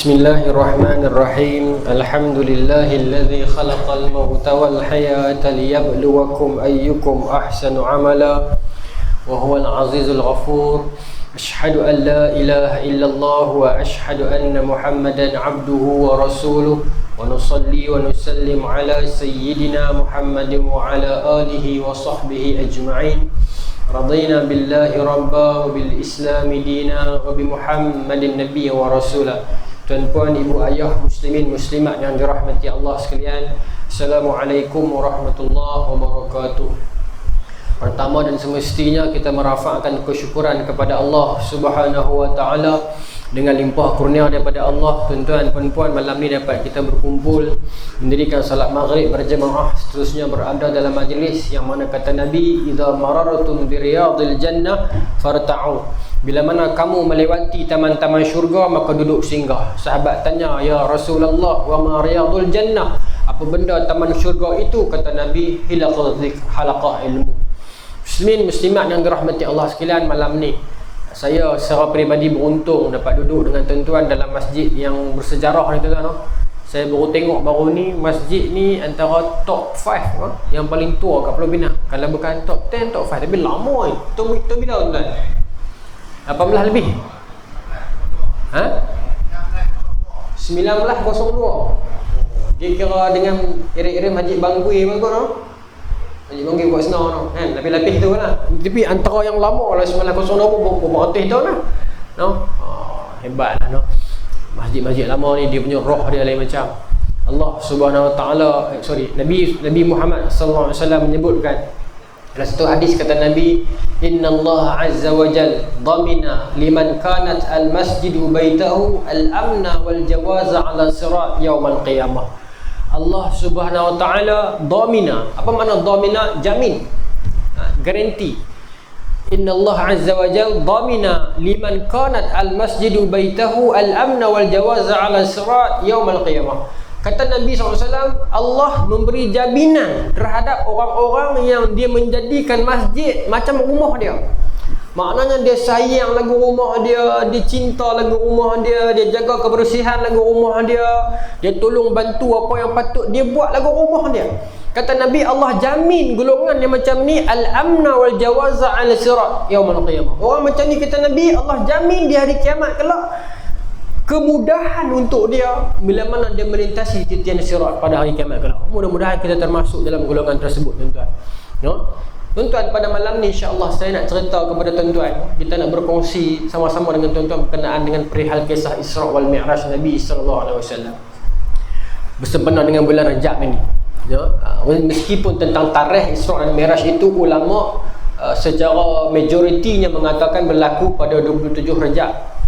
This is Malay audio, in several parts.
Bismillahirrahmanirrahim. Alhamdulillahilladzi khalaqal mauta wal hayata liyabluwakum ayyukum ahsanu amala wa huwal azizul ghafur. Asyhadu an la ilaha illallah wa asyhadu anna Muhammadan abduhu wa rasuluh wa nusalli wa nusallim ala sayyidina Muhammadin wa ala alihi wa sahbihi ajma'in. Radina billahi rabba wa bil islami dina wa bi Muhammadin nabiyya wa rasulah. Tuan-puan, ibu ayah, muslimin, muslimat yang dirahmati Allah sekalian, Assalamualaikum warahmatullahi wabarakatuh. Pertama dan semestinya kita merafakkan kesyukuran kepada Allah Subhanahu wa taala dengan limpah kurnia daripada Allah. Tuan-tuan, puan-puan, malam ni dapat kita berkumpul mendirikan salat maghrib berjemaah, seterusnya berada dalam majlis yang mana kata Nabi, idza marartum bi riyadil jannah farta'u. Bila mana kamu melewati taman-taman syurga, maka duduk singgah. Sahabat tanya, ya Rasulullah, wa ma riyadul jannah? Apa benda taman syurga itu? Kata Nabi, hilaqah dzikr, halaqah ilmu. Muslimin muslimat yang dirahmati Allah sekalian, malam ni saya secara peribadi beruntung dapat duduk dengan tuan-tuan dalam masjid yang bersejarah ni, tuan-tuan. Saya baru tengok baru ni, masjid ni antara top 5 yang paling tua kat Pulau Pinang. Kalau bukan top 10, top 5. Tapi lama ni. Itu bila, tuan-tuan? 18 lebih? 1902. Dia kira dengan irim-irim Haji Bangui pun kot, no? Haji Bangui buat senar, no? Kan? Lapis-lapis tu lah. Tapi antara yang lama lah 1902 pun berapa tahun lah, no? Hebat lah, no? Masjid-masjid lama ni dia punya roh dia lain macam. Allah Subhanahu wa taala, Nabi Muhammad sallallahu alaihi wasallam menyebutkan dalam satu hadis, kata Nabi, innallaha azza wa jal dhamina liman kanat al-masjidu baitahu al-amna wal jawaza ala sirat yaumal qiyamah. Allah Subhanahu wa taala dhamina. Apa makna dhamina? Jamin, garanti. Innallaha azza wa jal dhamina liman kanat al-masjidu baitahu al-amna wal jawaza ala sirat yaumal qiyamah. Kata Nabi SAW, Allah memberi jaminan terhadap orang-orang yang dia menjadikan masjid macam rumah dia. Maknanya dia sayang lagu rumah dia, dia cinta lagu rumah dia, dia jaga kebersihan lagu rumah dia tolong bantu apa yang patut dia buat lagu rumah dia. Kata Nabi, Allah jamin golongan yang macam ni al-amna wal jawaza ala sirat yaumul qiyamah. Orang macam ni, kata Nabi, Allah jamin di hari kiamat kelak kemudahan untuk dia bila mana dia melintasi titian sirat pada hari kiamat kelak. Mudah-mudahan kita termasuk dalam golongan tersebut, tuan-tuan. No? Tuan-tuan, pada malam ni insya-Allah saya nak cerita kepada tuan-tuan. Kita nak berkongsi sama-sama dengan tuan-tuan berkenaan dengan perihal kisah Isra wal Mi'raj Nabi sallallahu alaihi wasallam. Bersempena dengan bulan Rajab ini. Ya, meskipun tentang tarikh Isra dan Mi'raj itu ulama secara majoritinya mengatakan berlaku pada 27 Rajab.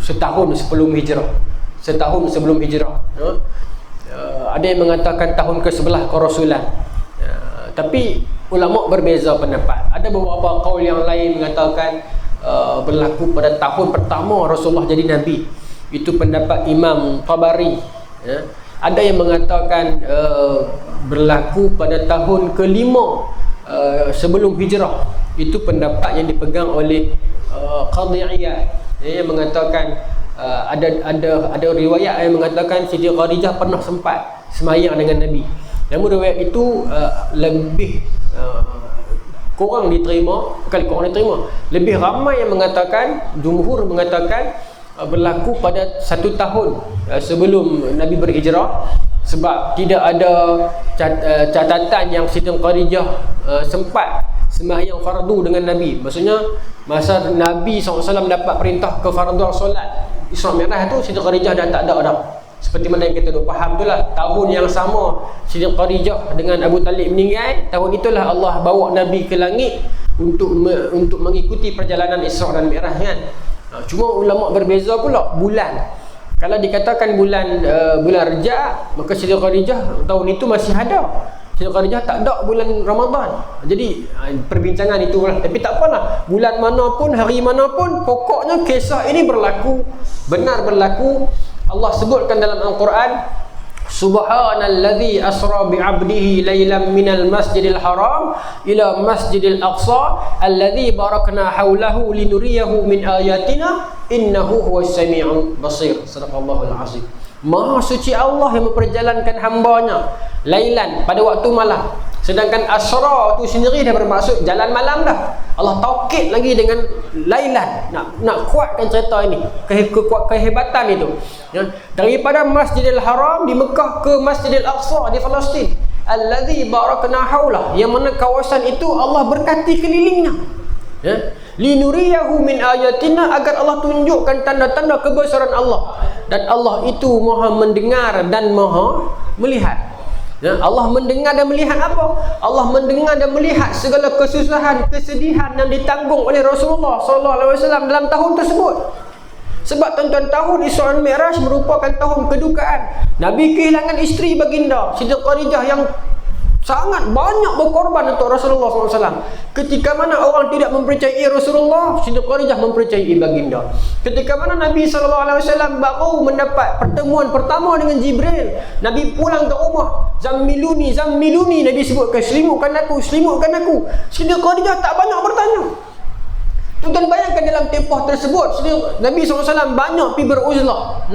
Setahun sebelum hijrah. Ada yang mengatakan tahun ke-11 kerasulan. Tapi ulama berbeza pendapat. Ada beberapa kaul yang lain mengatakan berlaku pada tahun pertama Rasulullah jadi Nabi. Itu pendapat Imam Tabari. Ada yang mengatakan berlaku pada tahun ke-5 sebelum hijrah. Itu pendapat yang dipegang oleh Qadhi'iyah, yang mengatakan ada riwayat yang mengatakan Siti Khadijah pernah sempat semayang dengan Nabi. Namun riwayat itu lebih kurang diterima. Lebih ramai yang mengatakan, jumhur mengatakan berlaku pada 1 tahun sebelum Nabi berhijrah, sebab tidak ada catatan yang Siti Khadijah sempat sembahyang fardu dengan Nabi. Maksudnya masa Nabi SAW dapat perintah kefarduan solat Isra Mi'raj tu, Siti Khadijah dah tak ada dah. Seperti mana yang kita dah faham tu lah, tahun yang sama Siti Khadijah dengan Abu Talib meninggal, tahun itulah Allah bawa Nabi ke langit untuk mengikuti perjalanan Isra dan Mi'raj, kan. Cuma ulama berbeza pula bulan. Kalau dikatakan bulan Rajab, maka Siti Khadijah tahun itu masih ada. Siti Khadijah tak ada bulan Ramadan. Jadi perbincangan itulah. Tapi tak apalah, bulan manapun, hari manapun, pokoknya kisah ini berlaku, benar berlaku. Allah sebutkan dalam Al-Quran, Subhanalladzi asra bi'abdihi lailan minal masjidil haram ila masjidil aqsa alladzi barakna haulahu linuriyahu min ayatina innahu huwas sami'ul basir. Sadaqallahul azim. Maha suci Allah yang memperjalankan hambanya lailan, pada waktu malam. Sedangkan asra tu sendiri dah bermaksud jalan malam dah. Allah taukid lagi dengan lailan, nak kuatkan cerita ini, kehebatan itu. Ya, daripada Masjidil Haram di Mekah ke Masjidil Aqsa di Palestin, allazi barakna haulah, yang mana kawasan itu Allah berkati kelilingnya. Ya, linuriyahu min ayatina, agar Allah tunjukkan tanda-tanda kebesaran Allah, dan Allah itu Maha mendengar dan Maha melihat. Ya, Allah mendengar dan melihat apa? Allah mendengar dan melihat segala kesusahan, kesedihan yang ditanggung oleh Rasulullah SAW dalam tahun tersebut. Sebab tuan-tuan, tahun Isra dan Mi'raj merupakan tahun kedukaan. Nabi kehilangan isteri baginda Siti Khadijah yang sangat banyak berkorban untuk Rasulullah SAW. Ketika mana orang tidak mempercayai Rasulullah, Siti Khadijah mempercayai baginda. Ketika mana Nabi SAW baru mendapat pertemuan pertama dengan Jibril, Nabi pulang ke rumah, Zammiluni, Zammiluni, Nabi sebutkan, selimutkan aku, selimutkan aku. Siti Khadijah tak banyak bertanya. Tuan-tuan bayangkan dalam tempoh tersebut, Nabi SAW banyak pergi beruzlah.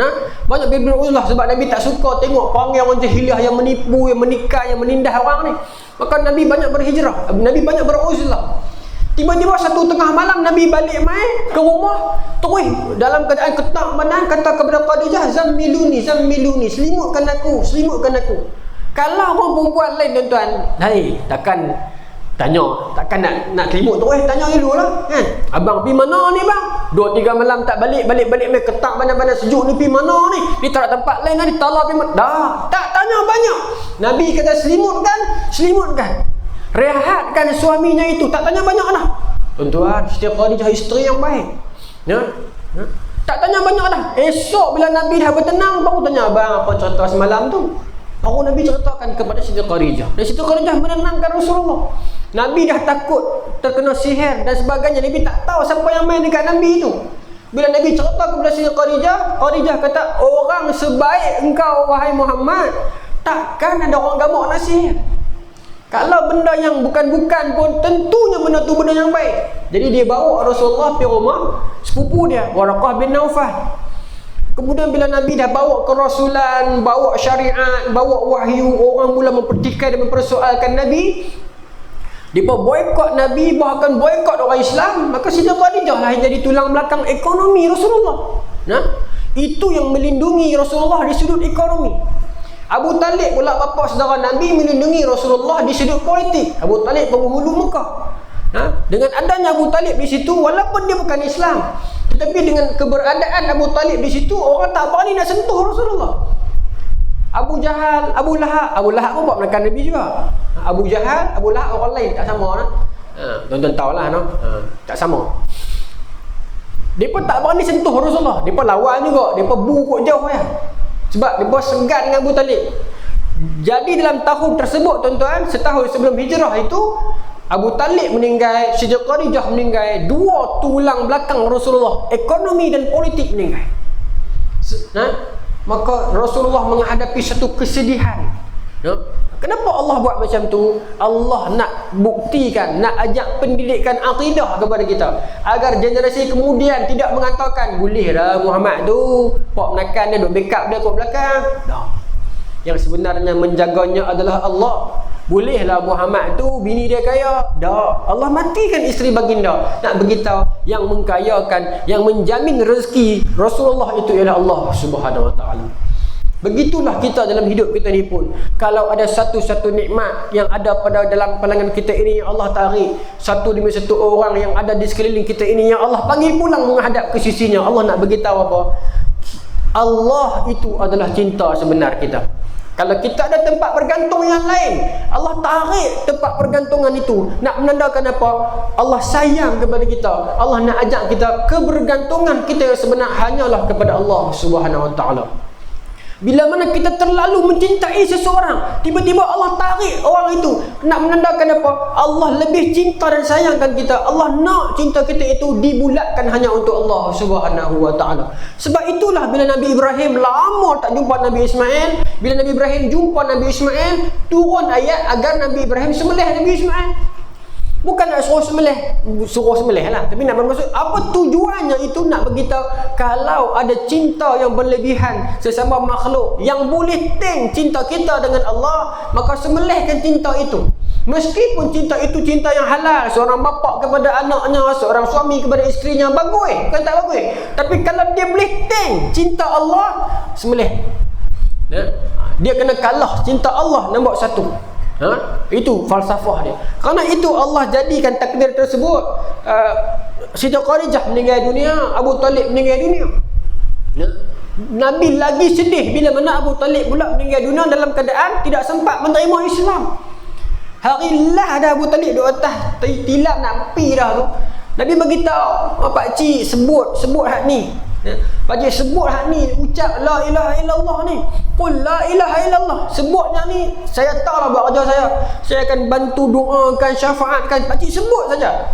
Banyak pergi beruzlah sebab Nabi tak suka tengok perangai orang jahiliah yang menipu, yang menikah, yang menindas orang ni. Maka Nabi banyak berhijrah, Nabi banyak beruzlah. Tiba-tiba satu tengah malam Nabi balik mai ke rumah, terus dalam keadaan ketak badan kata kepada Khadijah, Zammiluni, Zammiluni, selimutkan aku, selimutkan aku. Kalau orang perempuan lain tuan-tuan, takkan takkan nak selimut terus, tanya dulu lah kan. Abang pergi mana ni bang? 2-3 malam tak balik, balik mai ketak badan-badan sejuk ni, pergi mana ni? Dia tak ada tempat lain lah, dia tala pergi mana? Dah, tak tanya banyak. Nabi kata selimutkan, selimutkan. Rehatkan suaminya itu, tak tanya banyak dah. Tuan-tuan, setiap Khadijah isteri yang baik. Ya? Tak tanya banyak dah. Esok bila Nabi dah bertenang, baru tanya, abang apa cerita semalam tu? Baru Nabi ceritakan kepada Siti Khadijah. Dan Siti Khadijah menenangkan Rasulullah. Nabi dah takut terkena sihir dan sebagainya. Nabi tak tahu siapa yang main dekat Nabi itu. Bila Nabi cerita kepada Siti Khadijah, Khadijah kata, orang sebaik engkau wahai Muhammad, takkan ada orang gamuk nak sihir. Kalau benda yang bukan-bukan pun, tentunya benda tu benda yang baik. Jadi dia bawa Rasulullah pergi rumah sepupu dia, Waraqah bin Naufal. Kemudian bila Nabi dah bawa kerasulan, bawa syariat, bawa wahyu, orang mula mempertikai dan mempersoalkan Nabi. Dia boikot Nabi, bahkan boikot orang Islam. Maka Siti Khadijah lah yang jadi tulang belakang ekonomi Rasulullah. Itu yang melindungi Rasulullah di sudut ekonomi. Abu Talib pula bapa saudara Nabi melindungi Rasulullah di sudut politik. Abu Talib penghulu Mekah. Dengan adanya Abu Talib di situ, walaupun dia bukan Islam, tetapi dengan keberadaan Abu Talib di situ, orang tak berani nak sentuh Rasulullah. Abu Jahal, Abu Lahab pun buat menekan Nabi juga. Abu Jahal, Abu Lahab orang lain, tak sama lah. Tuan-tuan tahulah tak sama. Mereka tak berani sentuh Rasulullah. Mereka lawan juga, mereka buruk jauh ya. Sebab mereka segan dengan Abu Talib. Jadi dalam tahun tersebut tuan-tuan, setahun sebelum hijrah itu, Abu Talib meninggal, Siti Khadijah meninggal, dua tulang belakang Rasulullah, ekonomi dan politik meninggal. Maka Rasulullah menghadapi satu kesedihan. Kenapa Allah buat macam tu? Allah nak buktikan, nak ajak pendidikan akidah kepada kita, agar generasi kemudian tidak mengatakan, bolehlah Muhammad tu pok menakan dia, duk backup dia kat belakang. Dah. Yang sebenarnya menjaganya adalah Allah. Bolehlah Muhammad tu bini dia kaya. Dah. Allah matikan isteri baginda. Nak beritahu, yang mengkayakan, yang menjamin rezeki Rasulullah itu ialah Allah Subhanahu Wa Taala. Begitulah kita dalam hidup kita ni pun. Kalau ada satu-satu nikmat yang ada pada dalam pandangan kita ini yang Allah tarik, satu demi satu orang yang ada di sekeliling kita ini yang Allah panggil pulang menghadap ke sisinya, Allah nak beritahu apa? Allah itu adalah cinta sebenar kita. Kalau kita ada tempat bergantung yang lain, Allah tarik tempat pergantungan itu. Nak menandakan apa? Allah sayang kepada kita. Allah nak ajak kita, kebergantungan kita yang sebenar hanyalah kepada Allah Subhanahu Wa Taala. Bila mana kita terlalu mencintai seseorang, tiba-tiba Allah tarik orang itu, nak menandakan apa? Allah lebih cinta dan sayangkan kita. Allah nak cinta kita itu dibulatkan hanya untuk Allah Subhanahu wa taala. Sebab itulah bila Nabi Ibrahim lama tak jumpa Nabi Ismail, bila Nabi Ibrahim jumpa Nabi Ismail, turun ayat agar Nabi Ibrahim sembelih Nabi Ismail. Bukan nak suruh sembelih lah, tapi nak bermaksud apa tujuannya itu, nak beritahu kalau ada cinta yang berlebihan sesama makhluk yang boleh teng cinta kita dengan Allah, maka sembelihkan cinta itu. Meskipun cinta itu cinta yang halal, seorang bapa kepada anaknya, seorang suami kepada isterinya, bagus, bukan tak bagus. Tapi kalau dia boleh teng cinta Allah, sembelih. Dia kena kalah cinta Allah nombor satu. Itu falsafah dia. Kerana itu Allah jadikan takdir tersebut. Siti Khadijah meninggal dunia, Abu Talib meninggal dunia. Nabi lagi sedih bila mana Abu Talib pula meninggal dunia dalam keadaan tidak sempat menerima Islam. Hari lah ada Abu Talib duduk atas tilam nak pi dah tu. Nabi beritahu, pak cik sebut hak ni. Pakcik sebut hak ni, ucap la ilaha illallah ni. Qul la ilaha illallah. Sebutnya ni, saya tahu lah buat kerja saya. Saya akan bantu doakan, syafaatkan. Pakcik sebut saja.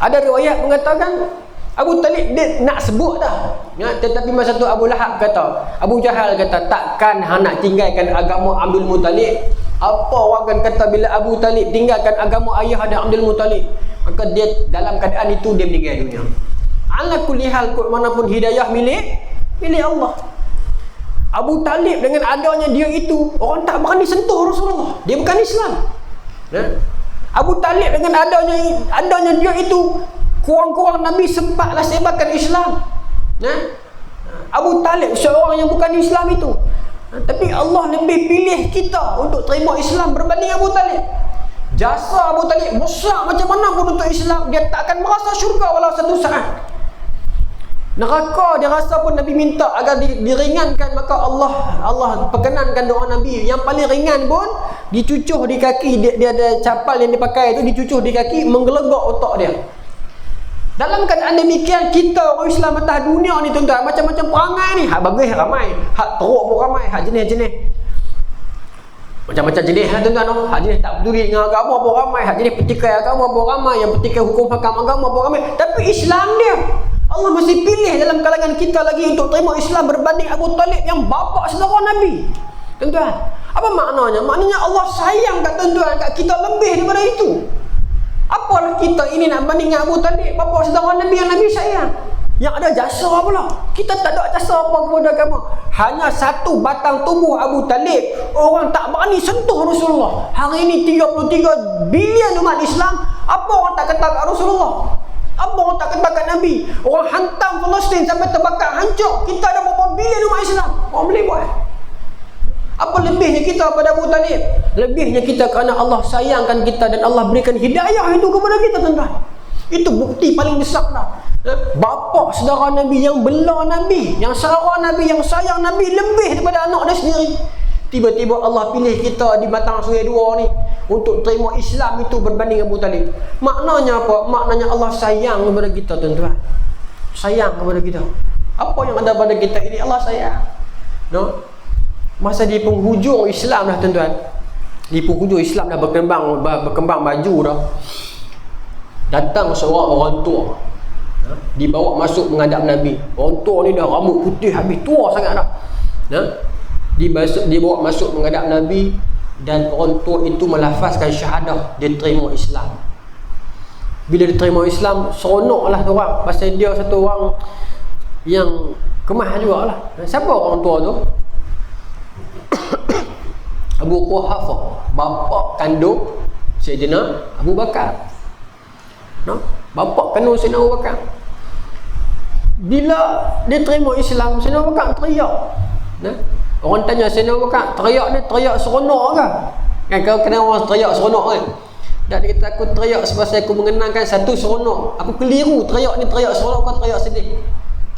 Ada riwayat mengatakan Abu Talib dia nak sebut dah. Tetapi masa tu Abu Lahab kata, Abu Jahal kata, takkan hang nak tinggalkan agama Abdul Muttalib. Apa orang akan kata bila Abu Talib tinggalkan agama ayah dan Abdul Muttalib? Maka dia dalam keadaan itu dia meninggal dunia. Ala kulli hal, manapun hidayah milik Allah. Abu Talib dengan adanya dia itu, orang tak berani sentuh Rasulullah. Dia bukan Islam. Abu Talib dengan adanya dia itu, kurang-kurang Nabi sempatlah sebarkan Islam. Abu Talib seorang yang bukan Islam itu. Tapi Allah lebih pilih kita untuk terima Islam berbanding Abu Talib. Jasa Abu Talib besar macam mana pun untuk Islam, dia tak akan merasa syurga walau satu saat. Neraka dia rasa pun Nabi minta agar diringankan, maka Allah perkenankan doa Nabi. Yang paling ringan pun dicucuh di kaki dia ada capal yang dipakai itu, dicucuh di kaki, menggelegak otak dia. Dalam keadaan demikian, kita orang Islam atas dunia ni tuan-tuan, macam-macam perangai ni. Hak bagus ramai, hak teruk pun ramai, hak jenis-jenis macam-macam jenis lah tuan-tuan. Hak jenis tak peduli dengan agama pun ramai, hak jenis petikai agama pun ramai, yang petikai hukum hakam agama pun ramai. Tapi Islam dia, Allah masih pilih dalam kalangan kita lagi untuk terima Islam berbanding Abu Talib yang bapa saudara Nabi. Tuan-tuan, apa maknanya? Maknanya Allah sayang kat tuan-tuan, kat kita lebih daripada itu. Apalah kita ini nak banding dengan Abu Talib, bapa saudara Nabi yang Nabi sayang. Yang ada jasa pula. Kita tak ada jasa apa kepada agama. Hanya satu batang tubuh Abu Talib, orang tak berani sentuh Rasulullah. Hari ini 33 bilion umat Islam, apa orang tak kata kat Rasulullah? Apa orang tak kata kat Nabi? Orang hantam Palestin sampai terbakar, hancur. Kita ada berapa bilion umat Islam, orang boleh buat. Apa lebihnya kita pada Abu Talib? Lebihnya kita kerana Allah sayangkan kita dan Allah berikan hidayah itu kepada kita, tuan-tuan. Itu bukti paling besar dah. Bapa saudara Nabi yang bela Nabi, yang saudara Nabi, yang sayang Nabi lebih daripada anak dia sendiri. Tiba-tiba Allah pilih kita di batang suria dua ni untuk terima Islam itu berbanding Abu Talib. Maknanya apa? Maknanya Allah sayang kepada kita, tuan-tuan. Sayang kepada kita. Apa yang ada pada kita ini Allah sayang. No? Masa di penghujung Islam dah, tuan-tuan. Di penghujung Islam dah berkembang maju dah. Datang seorang orang tua, dibawa masuk menghadap Nabi. Orang tua ni dah rambut putih habis, tua sangat dah. Dibawa masuk menghadap Nabi, dan orang tua itu melafazkan syahadah, dia terima Islam. Bila dia terima Islam, seronoklah tu orang, pasal dia satu orang yang kemah jugalah. Siapa orang tua tu? Abu Quhafah, bapa kandung Sayyidina Abu Bakar. Bapa kandung Sayyidina Abu Bakar. Bila dia terima Islam, Sayyidina Abu Bakar teriak. Orang tanya Sayyidina Abu Bakar, teriak ni teriak seronok ke? Kan kau kenal orang teriak seronok kan? Dan dia kata, aku teriak sebab aku mengenangkan satu seronok. Aku keliru teriak ni teriak seronok, kau teriak sedih.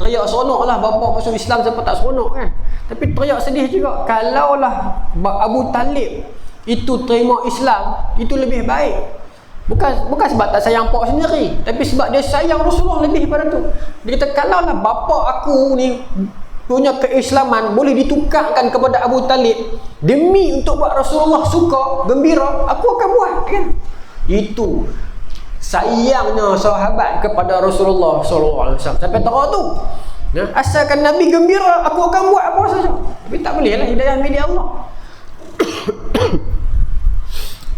Teriak seronok lah, bapa masuk Islam sampai tak seronok kan. Tapi teriak sedih juga. Kalaulah Abu Talib itu terima Islam, itu lebih baik. Bukan sebab tak sayang pak sendiri, tapi sebab dia sayang Rasulullah lebih pada tu. Dia kata kalaulah bapa aku ni punya keislaman boleh ditukarkan kepada Abu Talib demi untuk buat Rasulullah suka, gembira, aku akan buat, kan? Itu sayangnya sahabat kepada Rasulullah sallallahu alaihi wasallam sampai tera tu. Ya, asalkan Nabi gembira, aku akan buat apa saja. Tapi tak boleh lah, hidayah milik Allah.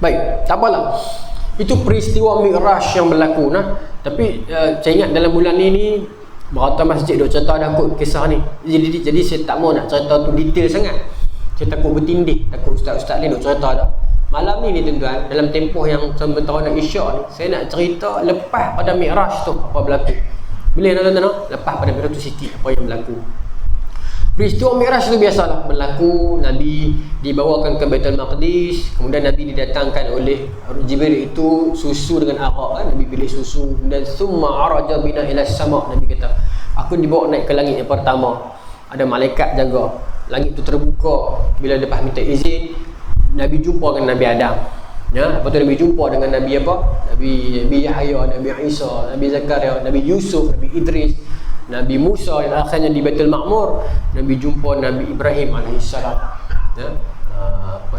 Baik, tak apalah. Itu peristiwa Mi'raj yang berlaku, nah. Tapi saya ingat dalam bulan ni berata masjid duk cerita dah kot kisah ni. Jadi saya tak mau nak cerita tu detail sangat. Saya takut bertindih, takut ustaz-ustaz ni duk cerita dah. Malam ni tuan-tuan, dalam tempoh yang sebentar nak isyak ni, saya nak cerita lepas pada Mi'raj tu apa berlaku. Boleh tuan-tuan? Lepas pada Mi'raj tu sikit apa yang berlaku. Peristiwa Mi'raj itu biasalah berlaku. Nabi dibawakan ke Baitul Maqdis, kemudian Nabi didatangkan oleh Jibril itu susu dengan arak, kan? Nabi pilih susu, dan summa araja bina ila sama'. Nabi kata, aku dibawa naik ke langit yang pertama. Ada malaikat jaga. Langit itu terbuka. Bila lepas minta izin, Nabi jumpa dengan Nabi Adam. Ya, lepas tu Nabi jumpa dengan Nabi apa? Nabi Yahya, Nabi Isa, Nabi Zakaria, Nabi Yusuf, Nabi Idris, Nabi Musa, dan akhirnya di Baitul Ma'mur Nabi jumpa Nabi Ibrahim AS. Ya,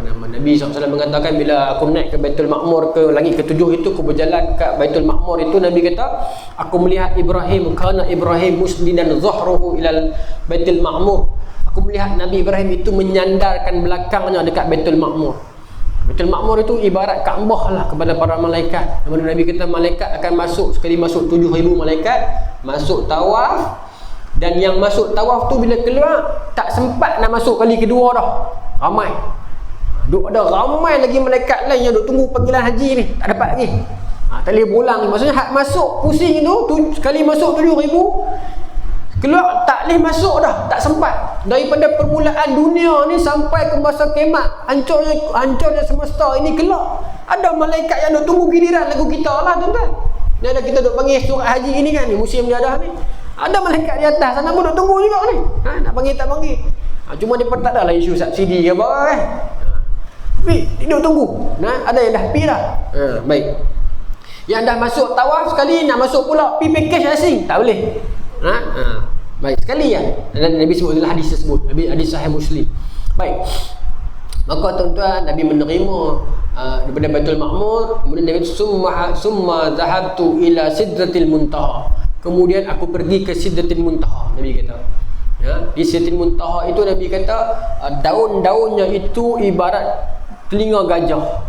Nabi SAW mengatakan, bila aku naik ke Baitul Ma'mur, ke langit ke-7 itu, aku berjalan ke Baitul Ma'mur itu, Nabi kata, aku melihat Ibrahim, kerana Ibrahim muslidan zahruhu ilal Baitul Ma'mur. Aku melihat Nabi Ibrahim itu menyandarkan belakangnya dekat Baitul Ma'mur. Baitul Ma'mur itu ibarat Kaabah lah kepada para malaikat. Namun Nabi kata malaikat akan masuk, sekali masuk 7,000 malaikat, masuk tawaf, dan yang masuk tawaf tu bila keluar tak sempat nak masuk kali kedua dah. Ramai. Ada ramai lagi malaikat lain yang duk tunggu panggilan haji ni, tak dapat lagi. Tak boleh pulang ni. Maksudnya hak masuk pusing tu, sekali masuk 7,000, keluar tak boleh masuk dah, tak sempat. Daripada permulaan dunia ni sampai ke masa kiamat, hancurnya semesta ini kelak. Ada malaikat yang duk tunggu giliran lagu kita lah, tuan-tuan. Ni ada kita duk panggil surat haji ini kan, ni musim dia dah ni. Ada malaikat di atas sana pun duk tunggu juga ni. Nak panggil tak panggil. Cuma dia tak ada lah isu subsidi ke apa kan. Tapi dia duk tunggu. Ada yang dah pi dah. Baik. Yang dah masuk tawaf sekali, nak masuk pula pi package asing, tak boleh. Baik, sekali ya. Dan Nabi sebut dalam hadis tersebut, hadis sahih Muslim. Baik. Maka tuan-tuan, Nabi menerima daripada Baitul Ma'mur, kemudian Nabi summa zahabtu ila Sidratil Muntaha. Kemudian aku pergi ke Sidratil Muntaha, Nabi kata. Ya, di Sidratil Muntaha itu Nabi kata daun-daunnya itu ibarat telinga gajah.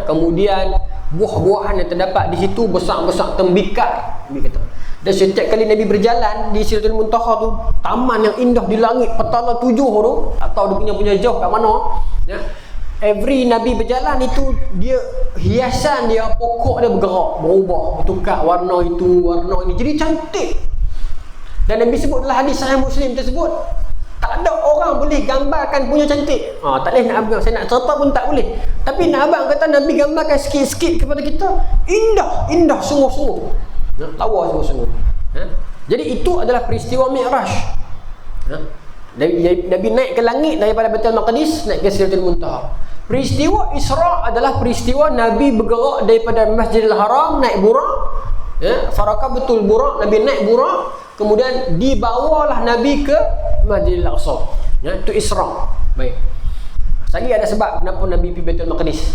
Kemudian buah-buahan yang terdapat di situ besar-besar tembikar, Nabi kata. Dan setiap kali Nabi berjalan di Sidratul Muntaha tu, taman yang indah di langit petala 7 tu, atau dia punya jauh kat mana, ya, every Nabi berjalan itu, dia hiasan dia, pokok dia bergerak, berubah, bertukar warna itu, warna ini, jadi cantik. Dan Nabi sebut dalam hadis sahih Muslim tersebut, tak ada orang boleh gambarkan punya cantik. Tak boleh nak abang, saya nak cerita pun tak boleh. Tapi nak abang kata Nabi gambarkan sikit-sikit kepada kita, indah sungguh-sungguh. Lawa sungguh-sungguh. Jadi itu adalah peristiwa Mi'raj. Nabi naik ke langit daripada Baitul Maqdis, naik ke Sidratul Muntaha. Peristiwa Isra adalah peristiwa Nabi bergerak daripada Masjidil Haram, naik burak, farakabatul burak, Nabi naik burak, kemudian dibawalah Nabi ke Masjidil Aqsa. Itu Isra. Baik. Lagi ada sebab kenapa Nabi pergi Baitul Maqdis.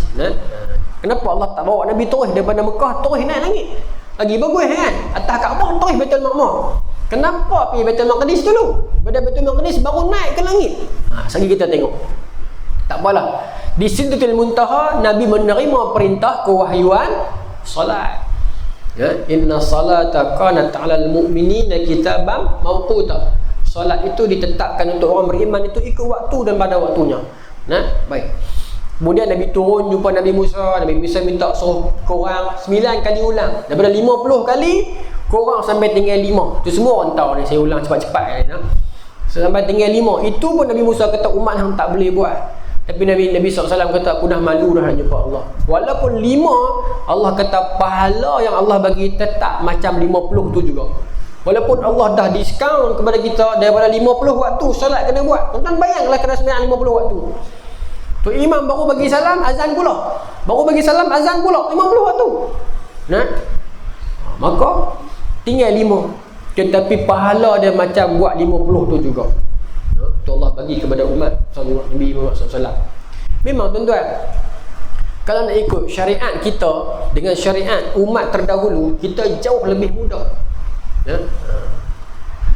Kenapa Allah tak bawa Nabi terus daripada Mekah terus naik langit? Lagi bagus kan? Atas Kaabah terus Baitul Ma'mur. Kenapa pergi Baitul Maqdis dulu? Pada Baitul Maqdis baru naik ke langit. Sekali kita tengok. Tak apalah. Di Sidratul Muntaha Nabi menerima perintah kewahyuan solat. Inna salata kanat 'alal mu'minina kitaban mawquta. Solat itu ditetapkan untuk orang beriman itu ikut waktu dan pada waktunya. Baik. Kemudian Nabi turun jumpa Nabi Musa. Nabi Musa minta suruh korang 9 kali ulang. Daripada 50 kali korang sampai tinggal 5. Itu semua orang tahu ni, saya ulang cepat-cepat kan. Sampai tinggal 5. Itu pun Nabi Musa kata umat hang tak boleh buat. Tapi Nabi SAW kata aku dah malu dah nak jumpa Allah. Walaupun 5, Allah kata pahala yang Allah bagi tetap macam 50 tu juga. Walaupun Allah dah diskaun kepada kita daripada 50 waktu solat kena buat. Tuan-tuan bayanglah kena sembahyang 50 waktu. Tu imam baru bagi salam, azan pula. baru bagi salam azan pula 50 waktu. Nah, maka tinggal 5, tetapi pahala dia macam buat 50 tu juga. Tu Allah bagi kepada umat Nabi Muhammad SAW. Memang tuan-tuan, kalau nak ikut syariat kita dengan syariat umat terdahulu, kita jauh lebih mudah. Ya?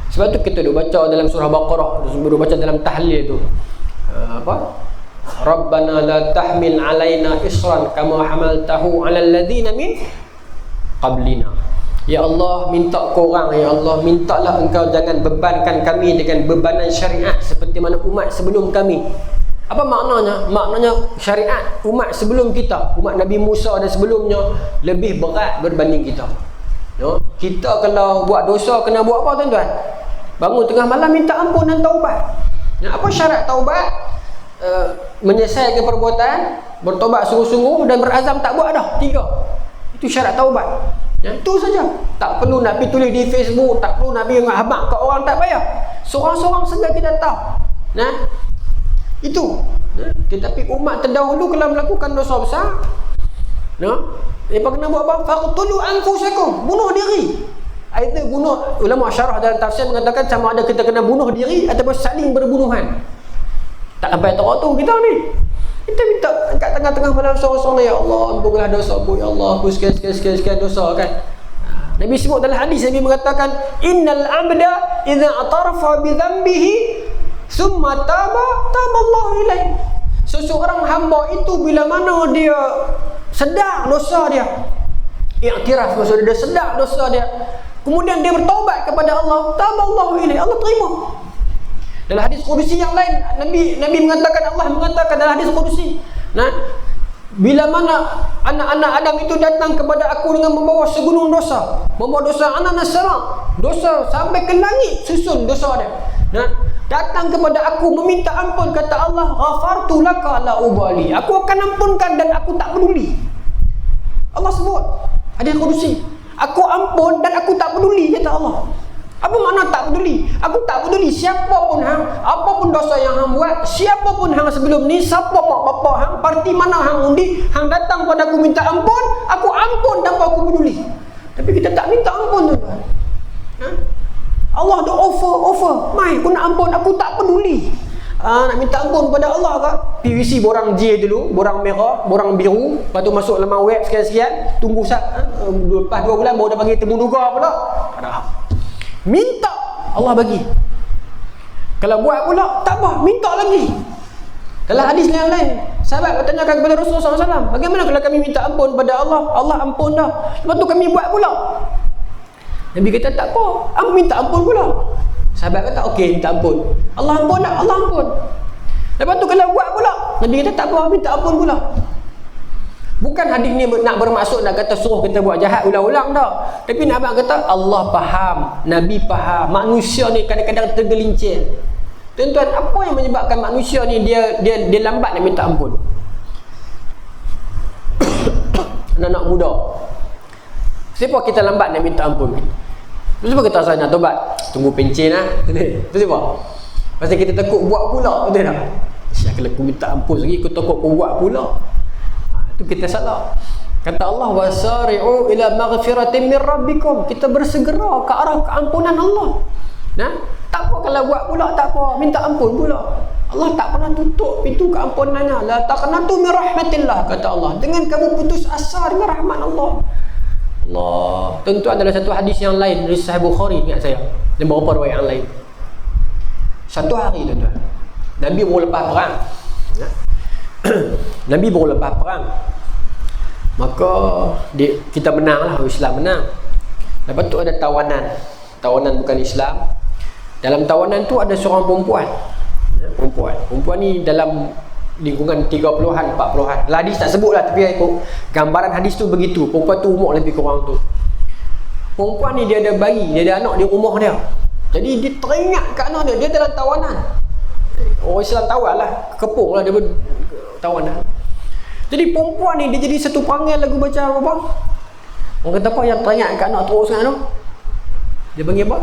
Sebab tu kita duk baca dalam surah Baqarah, duk baca dalam tahlil tu. Apa? Rabbana la tahmil alaina isran kama hamaltahu alal ladina min qablina. Ya Allah, minta korang, ya Allah, mintalah engkau jangan bebankan kami dengan bebanan syariat seperti mana umat sebelum kami. Apa maknanya? Maknanya syariat umat sebelum kita, umat Nabi Musa dan sebelumnya lebih berat berbanding kita. No? Kita kalau buat dosa kena buat apa tuan-tuan? Bangun tengah malam minta ampun dan taubat. Ya, apa syarat taubat? Menyelesaikan perbuatan, bertobat sungguh-sungguh dan berazam tak buat dah. 3. Itu syarat taubat. Ya, itu saja. Tak perlu nak pergi tulis di Facebook, tak perlu nak pergi habaq kat orang, tak payah. Seorang-seorang saja kita tahu. Nah, itu. Tetapi umat terdahulu kalau melakukan dosa besar, nah, mereka kena buat apa? Faqtulu anfusakum, bunuh diri. Either bunuh, ulama syarah dalam tafsir mengatakan sama ada kita kena bunuh diri ataupun saling berbunuhan. Tak sampai tu kita ni. Kita minta kat tengah-tengah malam seorang-seorang, ya Allah, ampunlah dosa aku, ya Allah, aku sekian dosa kan. Nabi sebut dalam hadis, Nabi mengatakan, innal abda idza atarafa bi dhanbihi thumma taballahu ilaih. Seseorang hamba itu bila mana dia sedar dosa dia, iktiraf, maksudnya dia sedar dosa dia, kemudian dia bertaubat kepada Allah, taballahu ilaih, Allah terima. Dalam hadis qudsi yang lain, Nabi mengatakan, Allah mengatakan dalam hadis qudsi, nah, bila mana anak-anak Adam itu datang kepada aku dengan membawa segunung dosa, membawa dosa anak-anak serang, dosa sampai ke langit susun dosa dia. Nah, datang kepada aku meminta ampun, kata Allah, ghafartu laka la ubali. Aku akan ampunkan dan aku tak peduli. Allah sebut hadis qudsi, aku ampun dan aku tak peduli, kata Allah. Apa makna tak peduli? Aku tak peduli siapa pun hang, apapun dosa yang hang buat, siapa pun hang sebelum ni, siapa mak bapak hang, parti mana hang undi, hang datang pada aku minta ampun, aku ampun tanpa aku peduli. Tapi kita tak minta ampun tuan-tuan. Allah dah offer, mai aku nak ampun, aku tak peduli. Nak minta ampun kepada Allah ke? PVC borang J dulu, borang merah, borang biru, lepas tu masuk lemah web sekian-sekian, tunggu lepas 2 bulan baru dah panggil temu duga pula. Minta Allah bagi. Kalau buat pula tak apa, minta lagi. Dalam hadis yang lain, sahabat bertanyakan kepada Rasulullah SAW, bagaimana kalau kami minta ampun pada Allah, Allah ampun dah, lepas tu kami buat pula? Nabi kata tak apa, minta ampun pula. Sahabat kata okey, minta ampun. Allah ampun tak? Allah ampun. Lepas tu kalau buat pula, Nabi kata tak apa, minta ampun pula. Bukan hadis ni nak bermaksud nak kata suruh kita buat jahat ulang-ulang dah. Tapi nak abang kata Allah faham, Nabi faham, manusia ni kadang-kadang tergelincir. Tuan-tuan, apa yang menyebabkan manusia ni dia lambat nak minta ampun? Anak-anak muda, siapa kita lambat nak minta ampun? Sebab kita rasa nak tobat, tunggu pencen lah. Itu sebab pasal kita takut buat pula, betul tak? Kalau aku minta ampun lagi, aku takut aku buat pula. Itu kita salah. Kata Allah, wasari'u ila maghfiratin min rabbikum. Kita bersegera ke arah keampunan Allah. Nah, tak apa kalau buat pula, tak apa, minta ampun pula. Allah tak pernah tutup pintu keampunannya. La taqnatu min rahmatillah, kata Allah. Dengan kamu putus asa dengan rahmat Allah. Allah. Tuan-tuan, dalam satu hadis yang lain dari Sahih Bukhari, ingat saya, dan beberapa riwayat yang lain. Satu hari tuan-tuan, Nabi baru lepas perang. Nabi baru lepas perang, maka kita menang lah, Islam menang. Lepas tu ada tawanan bukan Islam. Dalam tawanan tu ada seorang perempuan ni dalam lingkungan 30-an 40-an. Hadis tak sebut lah, tapi ikut gambaran hadis tu begitu. Perempuan tu umur lebih kurang tu. Perempuan ni dia ada bayi, dia ada anak di rumah dia. Jadi dia teringat kat anak dia dalam tawanan. Orang Islam tawar lah, kepung lah dia tawanan. Jadi perempuan ni dia jadi satu perangai lagu baca apa? Orang kata apa yang teringat kat anak terus kan tu? Dia panggil apa?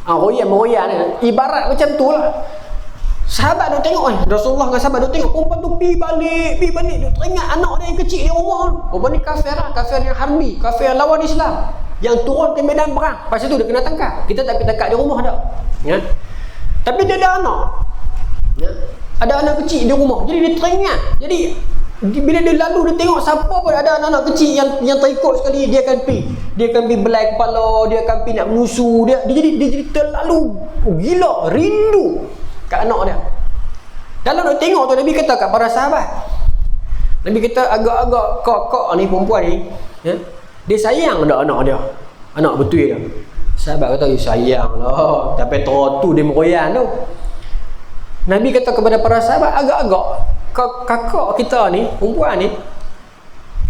Royan ni. Ibarat macam tu lah. Sahabat duk tengok Rasulullah dengan sahabat duk tengok perempuan perempuan tu pergi balik. Dia teringat anak dia yang kecil di rumah. Perempuan ni kafir lah, kafir yang harbi, kafir yang lawan Islam, yang turun ke medan perang. Lepas tu dia kena tangkap. Kita tak pergi tangkap di rumah dah. Ya. Tapi dia ada anak. Ya. Ada anak kecil di rumah. Jadi dia teringat. Jadi bila dia lalu, dia tengok siapa pun ada anak-anak kecil yang terikut sekali, dia akan pergi belai kepala, dia akan pergi nak menusu dia jadi terlalu gila, rindu kat anak dia. Dalam dia tengok tu, Nabi kata kat para sahabat, Nabi kata agak-agak kok ni perempuan ni, ya, dia sayang dak anak dia, anak betul dia. Sahabat kata, sayang lah, tapi tu dia meroyan tu. Nabi kata kepada para sahabat, agak-agak kakak kita ni, perempuan ni,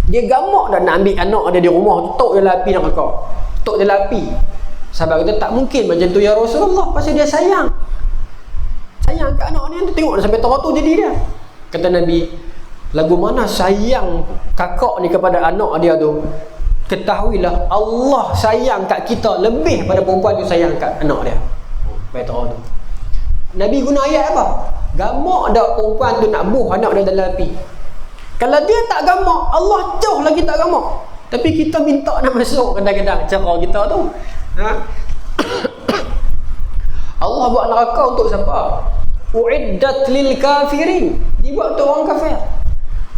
dia gamak dah nak ambil anak dia di rumah tu, tok dia lapi nak kakak, tok dia lapi. Sahabat kata, tak mungkin macam tu ya Rasulullah, pasal dia sayang ke anak ni, tengok sampai tok tu jadi dia. Kata Nabi, lagu mana sayang kakak ni kepada anak dia tu, ketahuilah Allah sayang kat kita lebih pada perempuan tu sayang kat anak dia. Sampai tok tu Nabi guna ayat apa? Gamak dak perempuan tu nak buh anak dia dalam api. Kalau dia tak gamak, Allah jauh lagi tak gamak. Tapi kita minta nak masuk kadang-kadang cara kita tu. Ha? Allah buat neraka untuk siapa? Uiddat lil kafirin. Dibuat untuk orang kafir.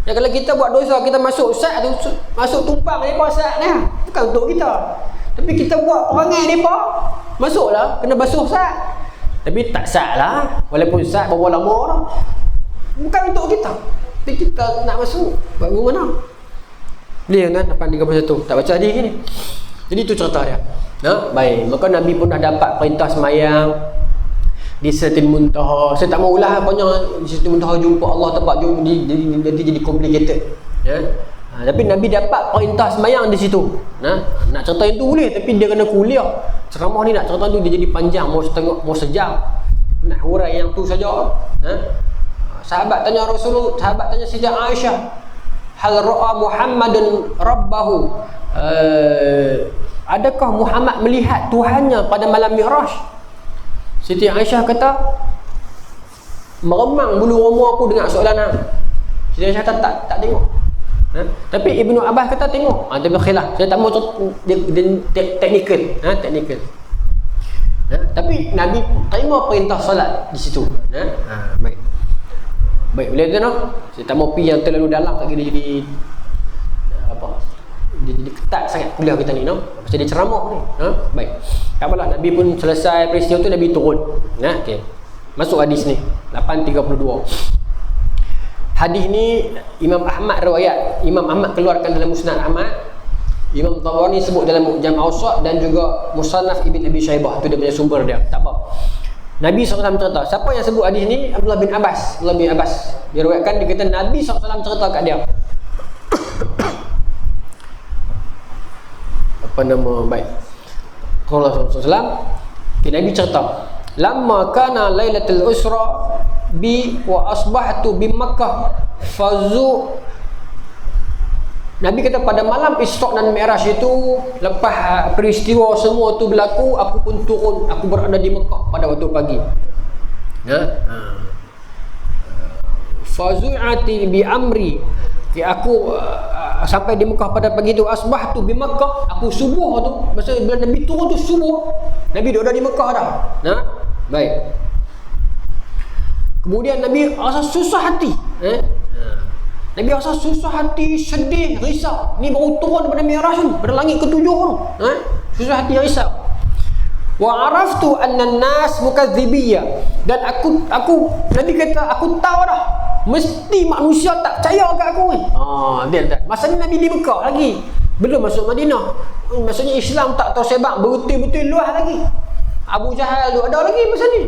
Ya, kalau kita buat dosa, kita masuk sat tu, masuk tumpang depa sat ni, bukan untuk kita. Tapi kita buat perangai depa, masuklah kena basuh sat. Tapi tak sat lah, walaupun sat berapa lama dah, bukan untuk kita. Tapi kita nak masuk, buat mana? Dia kan 8:31 tak baca hadis ni. Jadi itu cerita dia. Baik, maka Nabi pun dah dapat perintah semayang di Sidratul Muntaha. Saya tak mau ulah banyak di Sidratul Muntaha jumpa Allah, tempat jumpa jadi complicated. Ya. Tapi Nabi dapat perintah semayang di situ. Nak cerita itu boleh, tapi dia kena kuliah. Ceramah ni nak cerita tu dia jadi panjang, mau setengah, mau sejam. Nak hurai yang tu saja. Sahabat tanya Rasulullah, sahabat tanya Siti Aisyah, hal ra'a Muhammadun rabbahu, adakah Muhammad melihat Tuhannya pada malam Mi'raj? Siti Aisyah kata, meremang bulu roma aku dengar soalan hang. Siti Aisyah kata tak tengok. Tapi Ibnu Abbas kata tengok. Tapi khilaf. Saya tak mau teknikal. Teknikal. Tapi Nabi terima perintah solat di situ. Baik. Baik, boleh tu no? Saya tak mau pergi yang terlalu dalam, tak kira jadi apa? Jadi ketat sangat kuliah kita ni, no? Pasal dia ceramah ni. Baik. Tak apalah, Nabi pun selesai peristiwa tu, Nabi turun. Okey. Masuk hadis ni 8:32. Hadis ni Imam Ahmad riwayat. Imam Ahmad keluarkan dalam Musnad Ahmad. Imam Tabrani sebut dalam Mu'jam Awsat dan juga Musannaf Ibn Abi Syaibah. Tu dia punya sumber dia. Tak apa. Nabi SAW cerita. Siapa yang sebut hadis ni? Abdullah bin Abbas. Abdullah bin Abbas. Dia riwayatkan, dia kata Nabi SAW cerita kat dia. Apa nama? Baik. Rasulullah SAW. Okay, Nabi cerita. Lamma kana lailatul usra bi wa asbahtu bi Makkah fazu. Nabi kata pada malam Isra dan Mi'raj itu, lepas peristiwa semua tu berlaku, aku pun turun, aku berada di Mekah pada waktu pagi. Fazu'ati bi amri. Aku sampai di Mekah pada pagi tu, asbahtu bi Makkah, aku subuh tu, masa bila Nabi turun tu subuh, Nabi dah ada di Mekah dah. Baik. Kemudian Nabi rasa susah hati. Nabi rasa susah hati, sedih, risau. Ni baru turun daripada Mi'raj tu, pada langit ke-7 tu. Susah hati, risau. Wa araftu anna an-nas mukadzibiyya. Dan aku Nabi kata aku tahu dah, mesti manusia tak percaya kat aku ni. Dia. Masa ni Nabi di Mekah lagi, belum masuk Madinah. Maksudnya Islam tak tersebar betul-betul luas lagi. Abu Jahal tu ada lagi masa ni.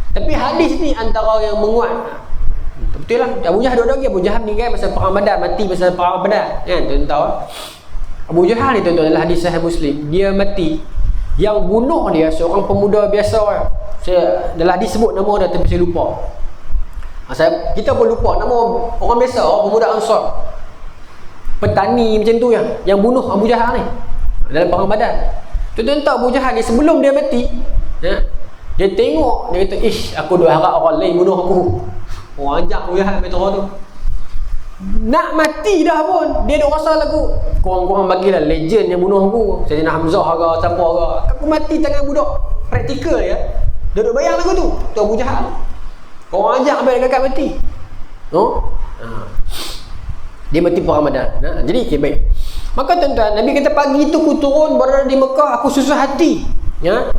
Tapi hadis ni antara yang menguat. Betul lah, Abu Jahal ada lagi. Abu Jahal meninggal masa perang Badar, mati masa perang Badar. Kan, tuan tahu. Abu Jahal ni tuan-tuan adalah hadis Sahih Muslim. Dia mati. Yang bunuh dia seorang pemuda biasa. Dalam hadis sebut nama dia tapi saya lupa. Kita pun lupa nama orang biasa, pemuda Ansar. Petani macam tu yang bunuh Abu Jahal ni dalam perang Badar. Tuan-tuan tahu Abu Jahal ni sebelum dia mati, dia tengok, dia kata, aku dah harap orang lain bunuh aku. Orang ajak aku jahat metro tu. Nak mati dah pun dia duk rasa lagu korang-korang bagilah legend yang bunuh aku, Sayyidina Hamzah ke siapa ke, aku mati tangan budak praktikal ya. Dia duk bayang lagu tu Abu Jahal. Korang ajak sampai dekat mati. Dia mati per Ramadan. Jadi okay, baik. Maka tuan-tuan, Nabi kata pagi tu aku turun berada di Mekah, aku susah hati. Ya.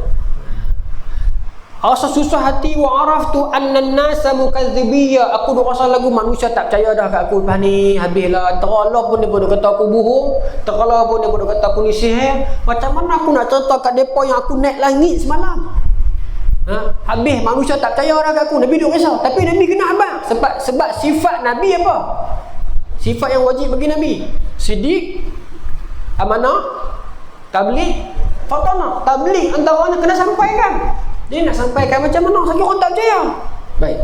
Rasa susah hati wa araftu anna an-nasa mukadzibiyya. Aku duk rasa lagu manusia tak percaya dah kat aku lepas ni, habislah. Terala pun dia pun kata aku bohong, terala pun dia pun kata aku ni sihir. Macam mana aku nak cerita kat depa yang aku naik langit semalam? Habis manusia tak percaya dah kat aku. Nabi duk risau. Tapi Nabi kena abang sebab sifat Nabi apa? Sifat yang wajib bagi Nabi. Siddiq, amanah, tabligh, fatanah. Tabligh antaranya kena sampaikan. Dia nak sampaikan macam mana sakit orang tak percaya. Baik.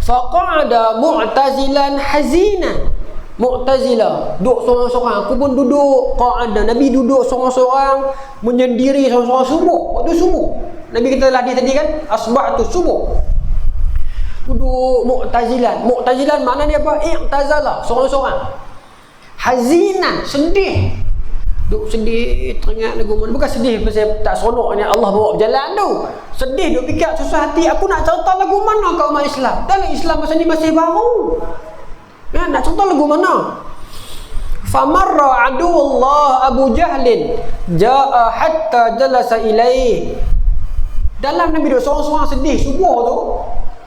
Faqa'ada mu'tazilan hazinan. Mu'tazilah duduk seorang-seorang. Aku pun duduk qa'ada. Nabi duduk seorang-seorang menyendiri seorang-seorang subuh. Waktu subuh Nabi kata hadis tadi kan, asbahtu subuh. Duduk mu'tazilan. Mu'tazilan makna dia apa? I'tazala, seorang-seorang. Hazinan, sedih. Duk sedih, teringat lagu mana. Bukan sedih pasal tak seronok ni Allah bawa berjalan tu. Sedih duk fikir susah hati, aku nak cerita lagu mana kat umat Islam. Dalam Islam masa ni masih baru. Ya, nak cerita lagu mana? Famarra aduwullah Abu Jahlin jaa hatta jalasa ilaih. Dalam Nabi duk seorang-seorang sedih subuh tu,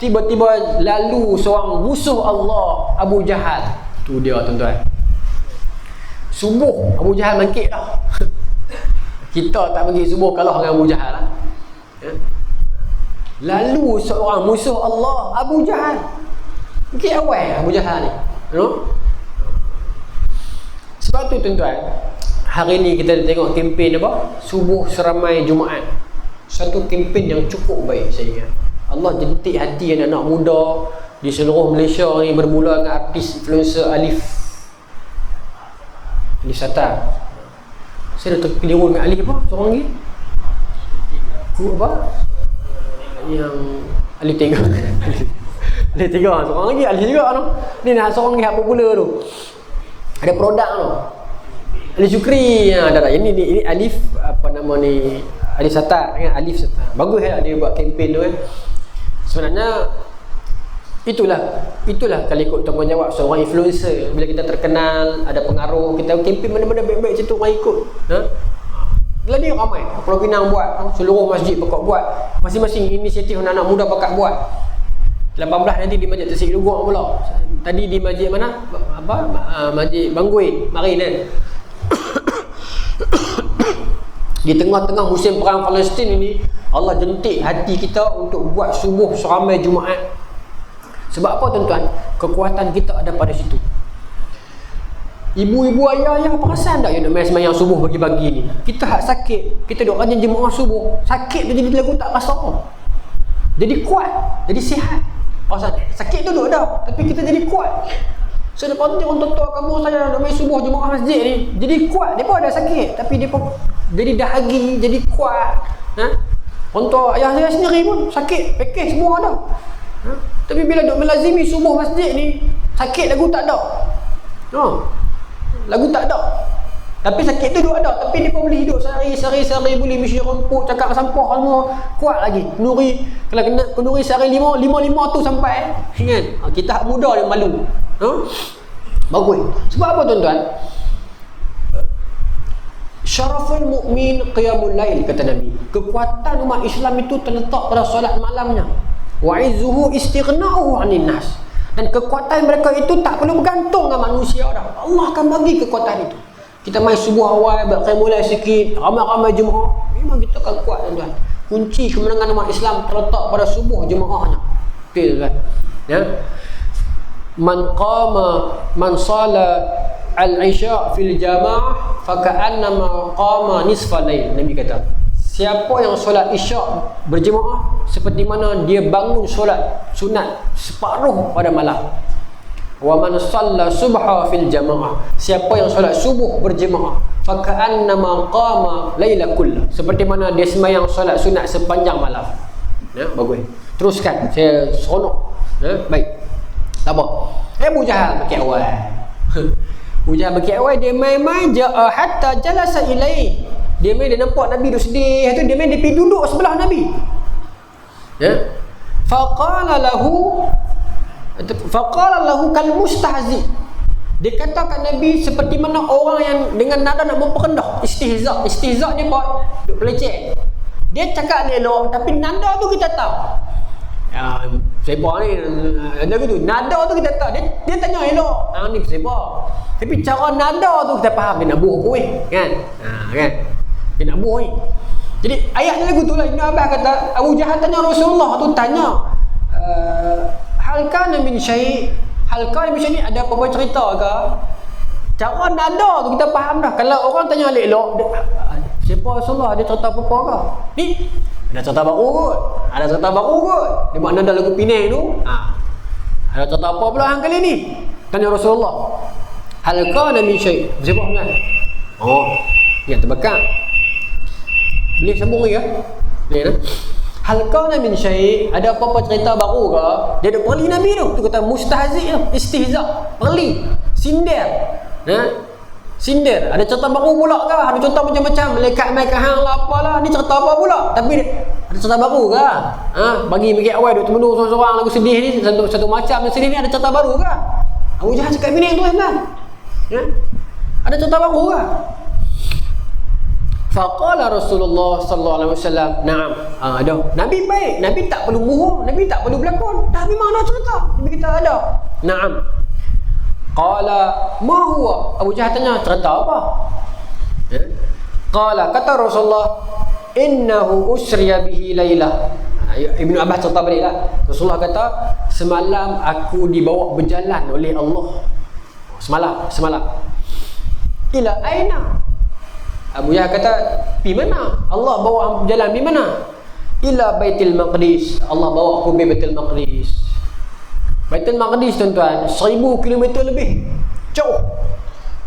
tiba-tiba lalu seorang musuh Allah, Abu Jahal. Tu dia tuan-tuan. Subuh Abu Jahal bangkit dah. Kita tak bangkit subuh kalah dengan Abu Jahal lah. Ya? Lalu seorang musuh Allah, Abu Jahal. Bangkit awal Abu Jahal ni. You know? Sebab tu tuan-tuan, hari ni kita tengok kempen apa? Subuh seramai Jumaat. Satu kempen yang cukup baik saya ingat. Allah jentik hati anak-anak muda di seluruh Malaysia ni, bermula dengan artis influencer Alif Satar. Saya dah terkeliru dengan Alif apa? Seorang lagi? Apa? Yang Alif 3. Alif 3. Seorang lagi Alif juga tu. Ni nak seorang lagi yang popular tu. Ada produk tu. Alif Syukri. Ini Alif apa nama ni? Alif Satar kan? Alif Satar. Bagus lah dia buat kempen tu kan. Sebenarnya Itulah kalau ikut tuan jawab seorang influencer, bila kita terkenal, ada pengaruh, kita kempen mana-mana baik-baik macam tu orang ikut. Bila dia ramai, Pulau Pinang buat, seluruh masjid pokok buat, masing-masing inisiatif anak-anak muda pakat buat. 18 nanti di Masjid Tasik Lugok pula. Tadi di masjid mana? Masjid Banggui, Marin kan. Di tengah-tengah musim perang Palestin ini, Allah jentik hati kita untuk buat subuh seramai Jumaat. Sebab apa tuan-tuan? Kekuatan kita ada pada situ. Ibu-ibu, ayah-ayah perasan tak yang nak main semayang subuh pagi-pagi ni? Kita hak sakit, kita duk rajin jemaah subuh, sakit tu jadi lagu tak rasa apa. Jadi kuat, jadi sihat. Perasan sakit tu duk dah, tapi kita jadi kuat. So lepas tu orang tua-tua kamu saya nak main subuh jemaah masjid ni, jadi kuat. Dia pun ada sakit, tapi dia pun jadi dahagi, jadi kuat. Orang tua ayah saya sendiri pun sakit, package semua ada. Tapi bila duk melazimi subuh masjid ni, sakit lagu tak ada. Lagu tak ada. Tapi sakit tu duk ada, tapi dia pun boleh hidup sehari-hari boleh misi rumput, cakap sampah semua, kuat lagi. Kenduri, kalau kena kenduri sehari 5 tu sampai kan. Kita hak muda dia malu. Bagus. Sebab apa tuan-tuan? Syaraful mukmin qiyamul lail, kata Nabi. Kekuatan umat Islam itu terletak pada solat malamnya. Wa izzuhu istighna'uhu 'anil nas. Dan kekuatan mereka itu tak perlu bergantung dengan manusia dah. Allah akan bagi kekuatan itu. Kita main subuh awal, mulai sikit, ramai-ramai jemaah, memang kita akan kuat tuan-tuan. Kunci kemenangan umat Islam terletak pada subuh jemaahnya. Okey tuan. Ya. Man sala al-isya fil jamaah faka'annama qama nisfa lail. Nabi kata, siapa yang solat isyak berjemaah seperti mana dia bangun solat sunat separuh pada malam. Wa man shalla subha fil jamaah, siapa yang solat subuh berjemaah faka'annama qama laila kullah, seperti mana dia sembahyang solat sunat sepanjang malam. Ya, bagus. Teruskan, saya seronok. Baik. Tak apa. Abu Jahal bagi awal. Abu Jahal bagi awal, dia main-main hatta jalasa ilai. Dia main, dia nampak Nabi duduk sedih tu, dia main, dia pergi duduk sebelah Nabi. Faqala lahu kal mustahzi. Dia katakan Nabi seperti mana orang yang dengan nada nak memperendah, istihza. Istihza ni buat duk peleceh. Dia cakap ni elok, tapi nada tu kita tahu. Siapa ni ada gitu. Nada tu kita tahu. Dia tanya elok. Ni siapa? Tapi cara nada tu kita faham, dia nak buh aku kan? Kan? Dia nak buh ni. Jadi ayat ni lagu tu lah. Ibn Abbas kata, Abu Jahal tanya Rasulullah tu, tanya hal kana min syai', hal kana min syai' ada apa-apa cerita ke? Cara nada tu kita faham dah. Kalau orang tanya elok-elok, siapa Rasulullah, dia cerita apa-apa ke? Ni ada cerita baru kot. Ada cerita baru kot. Dia buat nada lagu Penang tu. Ada cerita apa pula hang kali ni? Tanya Rasulullah. Hal kana min syai'. Siapa pula? Yang terbekak. Boleh sambung lagi ya? Boleh tak? Hal kana min syai', ada apa-apa cerita baru ke? Dia duk perli Nabi tu. Tu kata mustahzi' tu, istihza, perli, sindir. Sindir. Ada cerita baru pula ke? Ada cerita macam-macam, malaikat mai ke hang lah apalah. Ni cerita apa pula? Tapi ada cerita baru ke? Bagi awal duk temenung seorang-seorang lagu sedih ni, satu macam yang sedih ni, ada cerita baru ke? Abu Jahal cakap Penang tu kan? Ada cerita baru ke? Faqala Rasulullah sallallahu alaihi wasallam, na'am. Ada. Nabi baik, Nabi tak perlu bohong, Nabi tak perlu berlakon. Dah memang ada cerita. Nabi kita ada. Na'am. Qala ma huwa? Abu Jahal tanya, cerita apa? Qala, kata Rasulullah, innahu usriya bihi lailah. Ibn Abbas cerita balik lah. Rasulullah kata, semalam aku dibawa berjalan oleh Allah. Semalam. Ila aina? Abu Jahal kata, pi mana? Allah bawa berjalan pi mana? Ila Baitul Maqdis. Allah bawa aku pergi Baitul Maqdis. Baitul Maqdis tuan-tuan, 1000 km lebih. Jauh.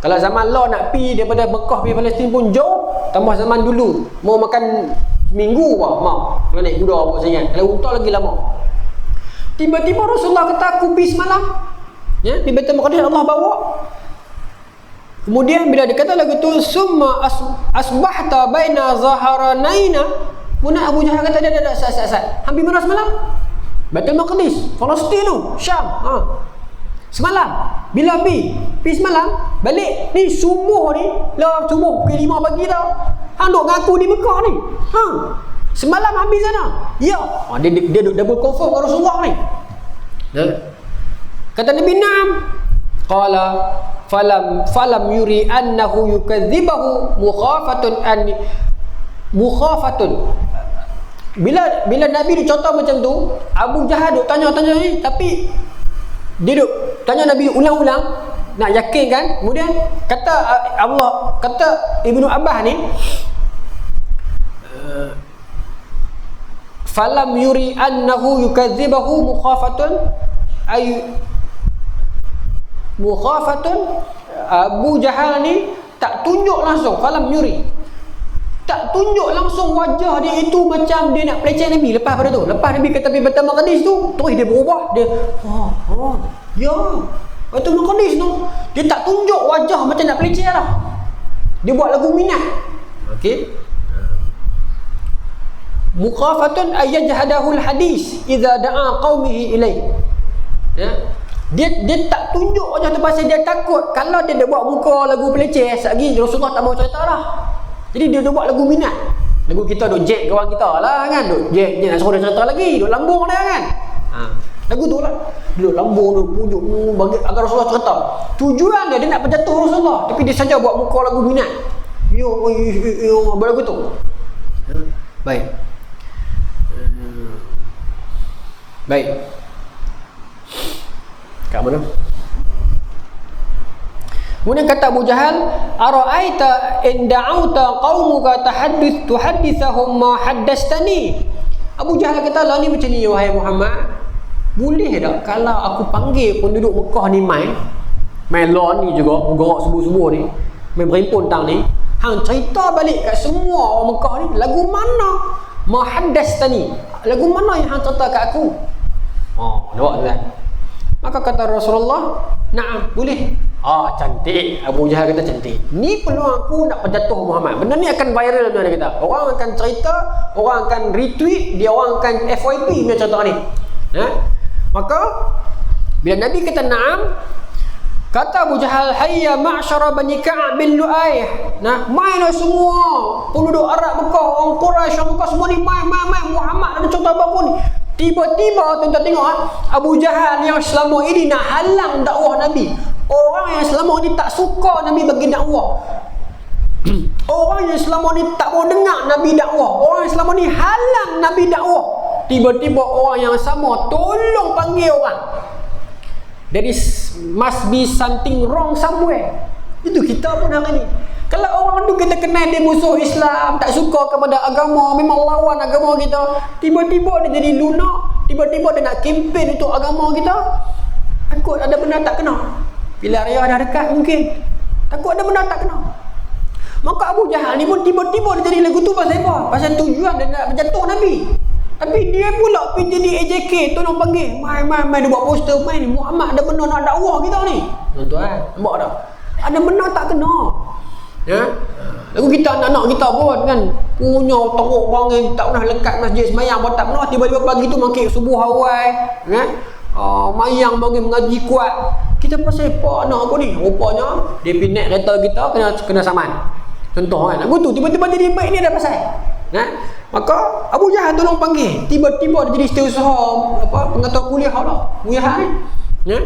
Kalau zaman law nak pi daripada Mekah pergi Palestin pun jauh, tambah zaman dulu mau makan minggu mau. Kalau naik kuda buat sangat. Kalau unta lagi lama. Tiba-tiba Rasulullah kata aku pergi semalam. Di Baitul Maqdis Allah bawa. Kemudian bila dia kata lagu tu, summa asbahta baina zaharanaina. Kemudian Abu Jahal kata dia ada sat. Hampir mana semalam? Baitul Maqdis, Palestin tu, Syam. Semalam. Bila pi semalam, balik ni subuh ni, lah subuh pukul 5 pagi dah. Hang duk ngaku di Mekah ni. Semalam habis sana. Ya. Dia double confirm dengan Rasulullah ni. Kata Nabi, "Na'am." Qala falam yuri annahu yukadzibahu mukhafatun. Bila Nabi dicontoh macam tu, Abu Jahal duk tanya-tanya ni, tapi dia duk tanya Nabi ulang-ulang nak yakinkan. Kemudian kata Ibnu Abbas ni, falam yuri annahu yukadzibahu mukhafatun. Abu Jahal ni tak tunjuk langsung, falam yuri, tak tunjuk langsung wajah dia itu macam dia nak peleceh Nabi. Lepas Nabi kata pergi Baitul Maqdis tu, terus dia berubah. Dia ya Baitul Maqdis tu, dia tak tunjuk wajah macam nak peleceh lah. Dia buat lagu minat. Okey. Mukhafatun ayyajhadahul hadis idza da'a qaumihi ilai. Dia tak tunjuk wajah tu pasal dia takut kalau dia buat muka lagu peleceh, lagi Rasulullah tak mau cerita dah. Jadi dia buat lagu minat. Lagu kita duk jet kawan kita lah kan, duk jet nak suruh dia cerita lagi, duk lambung dia kan. Lagu tu lah, duk lambung, duk pujuk bagi agar Rasulullah cerita. Tujuan dia nak berjatuh Rasulullah, tapi dia saja buat muka lagu minat. Yo lagu tu. Baik. Kat mana? Kemudian kata Abu Jahal, ara'aita in da'auta qaumuka tuhaddithahum ma haddastani. Abu Jahal kata, lah ni macam ni wahai Muhammad. Boleh tak kalau aku panggil penduduk Mekah ni main law ni juga, bergerak subuh-subuh ni, main berhimpun tang ni, hang cerita balik kat semua orang Mekah ni lagu mana ma haddastani. lagu mana yang hang cerita kat aku? Nampak tu kan? Maka kata Rasulullah, na'am, boleh. Cantik. Abu Jahal kata cantik. Ni peluang aku nak penjatuh Muhammad. Benda ni akan viral tuan kita. Orang akan cerita, orang akan retweet, dia orang akan FYP punya cerita ni. Maka bila Nabi kata na'am, kata Abu Jahal, hayya ma'syara Bani Ka'ab bin Lu'ay. Mainlah semua penduduk Arab Mekah, orang Quraisy, orang Mekah semua ni main. Muhammad ada cerita apa pun. Tiba-tiba tuan-tuan tengok Abu Jahal yang selama ini nak halang dakwah Nabi. Orang yang selama ini tak suka Nabi bagi dakwah. Orang yang selama ni tak mau dengar Nabi dakwah. Orang yang selama ni halang Nabi dakwah. Tiba-tiba orang yang sama tolong panggil orang. There must be something wrong somewhere. Itu kita pun hari ni. Kalau orang tu kita kenal dia musuh Islam, tak suka kepada agama, memang lawan agama kita, tiba-tiba dia jadi lunak, tiba-tiba dia nak kempen untuk agama kita, takut ada benda tak kena. Bila raya dah dekat mungkin takut ada benda tak kena. Maka Abu Jahal ni pun tiba-tiba dia jadi lagu tu pasal apa? Pasal tujuan dia nak berjatuh Nabi. Tapi dia pula pergi jadi AJK, tolong panggil. Main dia buat poster, main Muhammad ada benda nak dakwah kita ni. Tuan-tuan, nampak tak? Ada benda tak kena. Lagu kita anak-anak kita pun kan punya teruk bangun, tak pernah lekat masjid semayang pun tak pernah, tiba-tiba pagi tu mangkit subuh awal kan, mayang bagi mengaji kuat. Kita pasal apa anak aku ni? Rupanya dia pinak kereta kita kena saman. Contoh kan, lagu tu tiba-tiba jadi baik ni ada pasal. Maka Abu Jahal tolong panggil, tiba-tiba dia jadi setiausaha pengatur kuliah lah. Kuliah ni.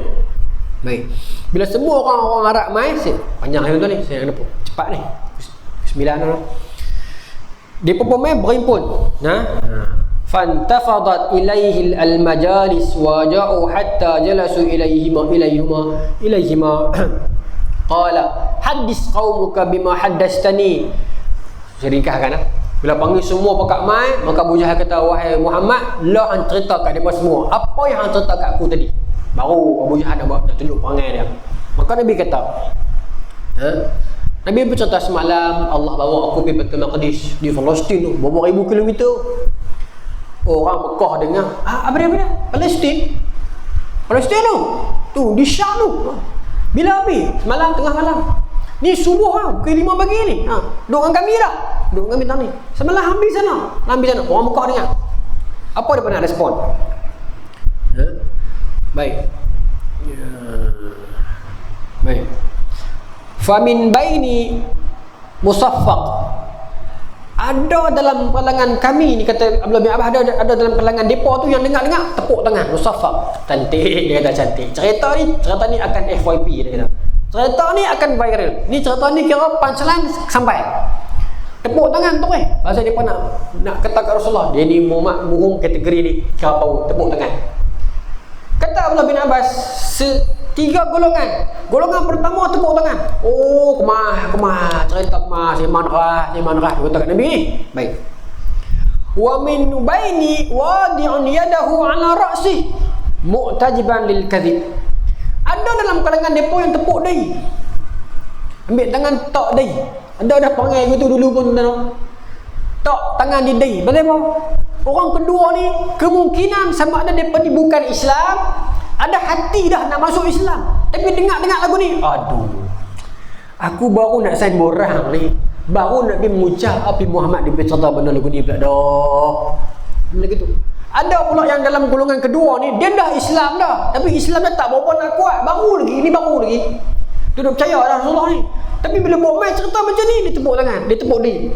Baik. Bila semua orang Arab mai, panjang tuan ni, saya nak cepat ni. Bismillah. Dia pun berhimpun. Fantafadat ilaihi al-majalis wa ja'u hatta jalasu ilaihima. Qala hadis qaumuka bima haddastani. Saya ringkaskan Bila panggil semua pakak mai, maka Abu Jahal kata, wahai Muhammad, lah hang cerita kat mereka semua. Apa yang hang cerita kat aku tadi? Baru Abu Jahal nak tunjuk perangai dia. Maka Nabi kata, Nabi bercerita semalam Allah bawa aku pergi Baitul Maqdis di Palestin tu, berapa ribu kilometer. Orang Mekah dengar, apa dia? Palestin tu di Syam tu. Bila habis? Semalam tengah malam. Ni subuh pukul 5 pagi ni. Duduk dengan kami dah. Duduk dengan bintang ni. Semalam habis sana. Orang Mekah dengar. Apa dia pernah respon? Baik. Famin baini musaffaq. Ada dalam kalangan kami ni, kata Abdullah bin Abbas, ada dalam kalangan depa tu yang dengar tepuk tangan musaffaq. Cantik, dia kata cantik. Cerita ni akan FYP dia kata. Cerita ni akan viral. Ni cerita ni kira punchline sampai. Tepuk tangan tu pasal dia nak kata kat Rasulullah, dia ni Muhammad burung kategori ni, kira tahu tepuk tangan. Kata Abdullah bin Abbas, 3 golongan. Golongan pertama tepuk tangan. Kemah, cerita kemah, Saiman Rah, kata kat Nabi ni. Baik. Wa min baini wadi'un yadahu ala ra'si mu'tajiban lil kadhib. Ada dalam kalangan depa yang tepuk dahi. Ambil tangan tok dahi. Ada dah panggil gitu dulu pun tok tangan di dahi. Bagaimana? Orang kedua ni kemungkinan sama ada depa ni bukan Islam, ada hati dah nak masuk Islam, tapi dengar lagu ni, aduh, aku baru nak sign borang ni, baru nak pergi mengucap api Muhammad di cerita benda lagu ni pula dah. Benda gitu. Ada pula yang dalam golongan kedua ni, dia dah Islam dah, tapi Islam dia tak berapa nak kuat, baru lagi. Dia dah percaya dah Rasulullah ni, tapi bila bawa main cerita macam ni, dia tepuk tangan, dia tepuk dia.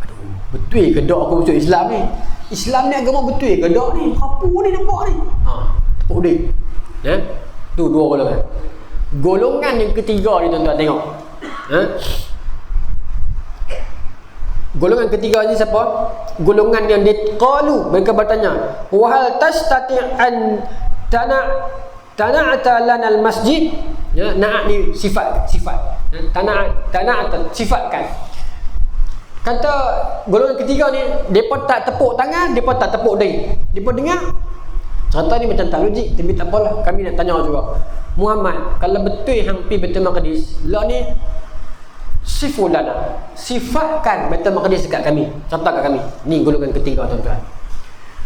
Aduh, betul ke dak aku masuk Islam ni? Islam ni agama betul ke dak ni? Apa ni nampak ni? Tepuk dia. Tu 2 golongan. Golongan yang ketiga ni tuan-tuan tengok. Golongan ketiga ni siapa? Golongan yang dia qalu, mereka bertanya, wa hal tastati an tana'ata lana al-masjid. Na'a ni sifat. Tana'ata sifatkan. Kata golongan ketiga ni, depa tak tepuk tangan, depa tak tepuk dahi. Depa dengar cerita ni macam tak logik, tapi tak apalah, kami nak tanya juga. Muhammad, kalau betul hang pi Baitul Maqdis, lah ni sifatkan Baitul Maqdis dekat kami, cerita kat kami. Ni golongan ketiga tuan-tuan.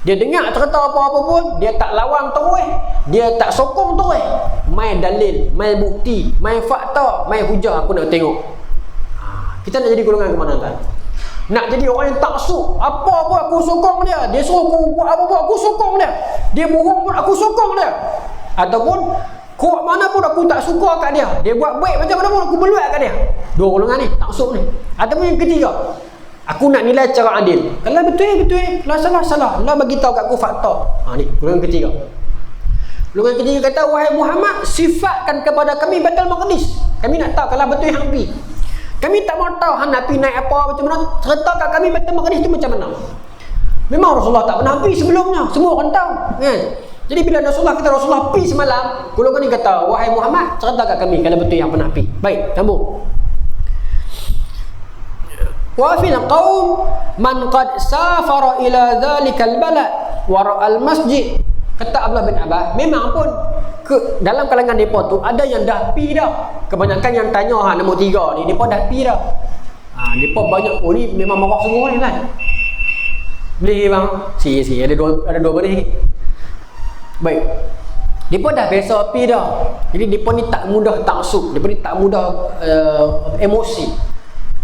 Dia dengar cerita apa-apa pun, dia tak lawan terus, dia tak sokong terus. Main dalil, main bukti, main fakta, main hujah, aku nak tengok. Kita nak jadi golongan ke mana kan? Nak jadi orang yang taksub. Apa-apa aku sokong dia. Dia suruh aku buat apa-apa, aku sokong dia. Dia bohong pun aku sokong dia. Ataupun kuat mana pun aku tak suka kat dia. Dia buat baik macam mana pun aku beluat kat dia. Dua golongan ni, taksub ni. Ataupun yang ketiga, aku nak nilai secara adil. Kalau betul, kalau salah. Allah bagi tahu kat aku fakta. Ni golongan ketiga. Golongan ketiga kata, wahai Muhammad, sifatkan kepada kami Baitul Maqdis. Kami nak tahu kalau betul yang Nabi. Kami tak mau tahu Nabi naik apa macam mana. Cerita kat kami Baitul Maqdis tu macam mana. Memang Rasulullah tak pernah pergi sebelumnya. Semua orang tahu. Kan? Jadi bila Rasulullah kata Rasulullah pergi semalam, golongan ni kata, wahai Muhammad, cerita kat kami kalau betul yang pernah pergi. Baik, sambung. Wa fil qaum man qad safara ila dhalikal balad wa ra'al masjid. Kata Abdullah bin Abbas, memang pun dalam kalangan depa tu ada yang dah pi dah. Kebanyakan yang tanya nombor 3 ni depa dah pi dah. Depa banyak ni memang marah semua ni kan. Boleh bang? Si ada dua boleh. Baik. Depa dah biasa pi dah. Jadi depa ni tak mudah taksub, depa ni tak mudah emosi.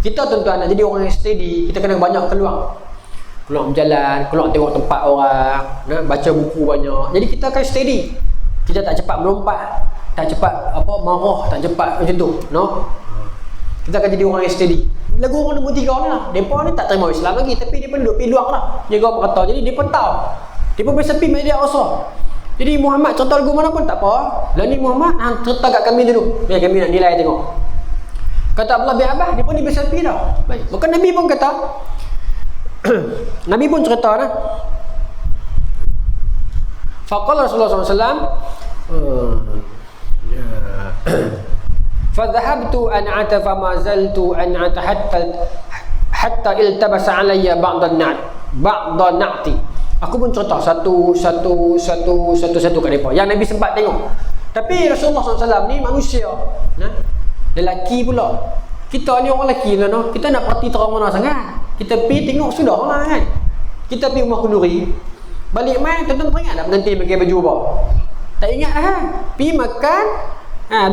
Kita tuan-tuan nak jadi orang yang steady, kita kena banyak keluar berjalan, keluar tengok tempat orang, baca buku banyak. Jadi kita akan steady. Kita tak cepat melompat, tak cepat marah, tak cepat macam tu, no? Kita akan jadi orang yang steady. Lagu orang nombor 3 ni lah. Depa ni tak terima Islam lagi, tapi depa duduk pi luar lah. Jaga apa kata. Jadi depa tahu. Depa biasa pi media sosial. Jadi Muhammad cerita lagu mana pun tak apa. Lah ni Muhammad cerita kat kami dulu. Biar kami nak nilai tengok. Kata Abdullah bin Abbas, dia pun ni biasa pi dah. Baik. Maka Nabi pun kata, Nabi pun cerita dah. Faqala Rasulullah SAW, fadhahabtu an'ata fama zaltu an'ata hatta iltabasa alayya ba'da na'ti. Aku pun cerita satu kat depa yang Nabi sempat tengok. Tapi Rasulullah SAW ni manusia, lelaki pula. Kita ni orang lelaki lah, no? Kita nak parti terang mana sangat. Kita pergi tengok sudah lah kan. Kita pergi rumah kenduri, balik main tuan-tuan teringat tak berhenti pakai baju apa? Tak ingat lah. Pergi makan,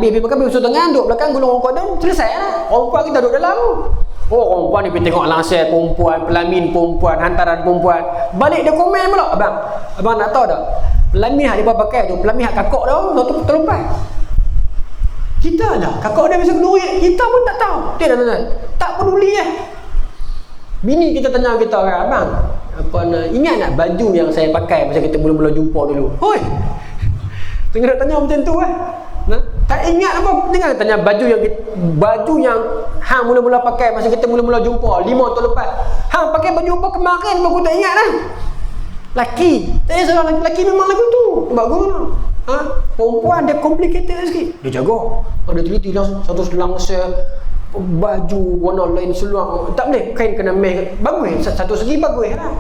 pergi makan, pergi usul tengah, duduk belakang gulung rokok dan selesai lah. Perempuan kita duduk dalam. Perempuan ni pergi tengok langsir perempuan, pelamin perempuan, hantaran perempuan. Balik dia komen pula, abang nak tahu tak? Pelamin hak dia pakai tu, pelamin hak kakak dah, terlepas. Kita lah, kakak dia biasa kenduri, kita pun tak tahu. Dia dah tak peduli lah. Bini kita tanya kita kan, abang, ingat tak baju yang saya pakai masa kita mula-mula jumpa dulu? Hoi, tengok tanya macam tu kan. Tak ingat apa, jangan tanya baju yang hang mula-mula pakai masa kita mula-mula jumpa 5 tahun lepas. Hang pakai baju apa kemarin aku tak ingat lah. Laki, tak salah, laki memang lagu tu. Bagus lah. Perempuan dia complicated sikit. Dia jaga. Ada teliti langsung satu selang baju warna lain seluar. Tak boleh kain kena meh. Bagus. Satu segi bagus lah.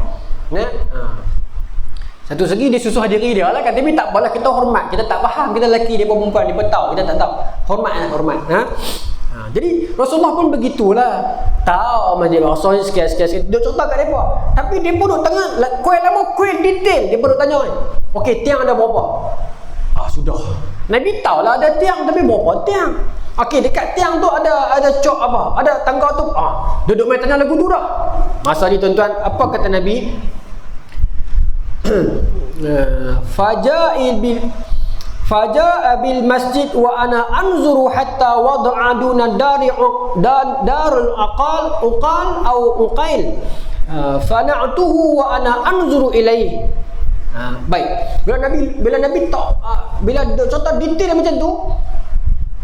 Satu segi dia susah diri dia lah kan. Tapi tak apalah, kita hormat. Kita tak faham. Kita lelaki, dia perempuan, dia tahu. Kita tak tahu. Hormat lah, hormat. Jadi Rasulullah pun begitulah. Tahu masjid Rasul sikit-sikit. Dia cerita kat mereka. Tapi dia pun duduk tengah. Kuih lama, kuih detail. Dia pun duduk tanya ni. Okey, tiang ada berapa? Sudah. Nabi tahu lah ada tiang. Tapi berapa tiang? Okey, dekat tiang tu ada cok apa? Ada tangga tu. Duduk main tanya lagu tu dah. Masa ni tuan-tuan, apa kata Nabi? Faja'a bil masjid wa ana anzuru hatta wada'a duna darul uqal au uqail fana'tuhu wa ana anzuru ilaihi. Baik. Bila Nabi tak bila contoh detail macam tu,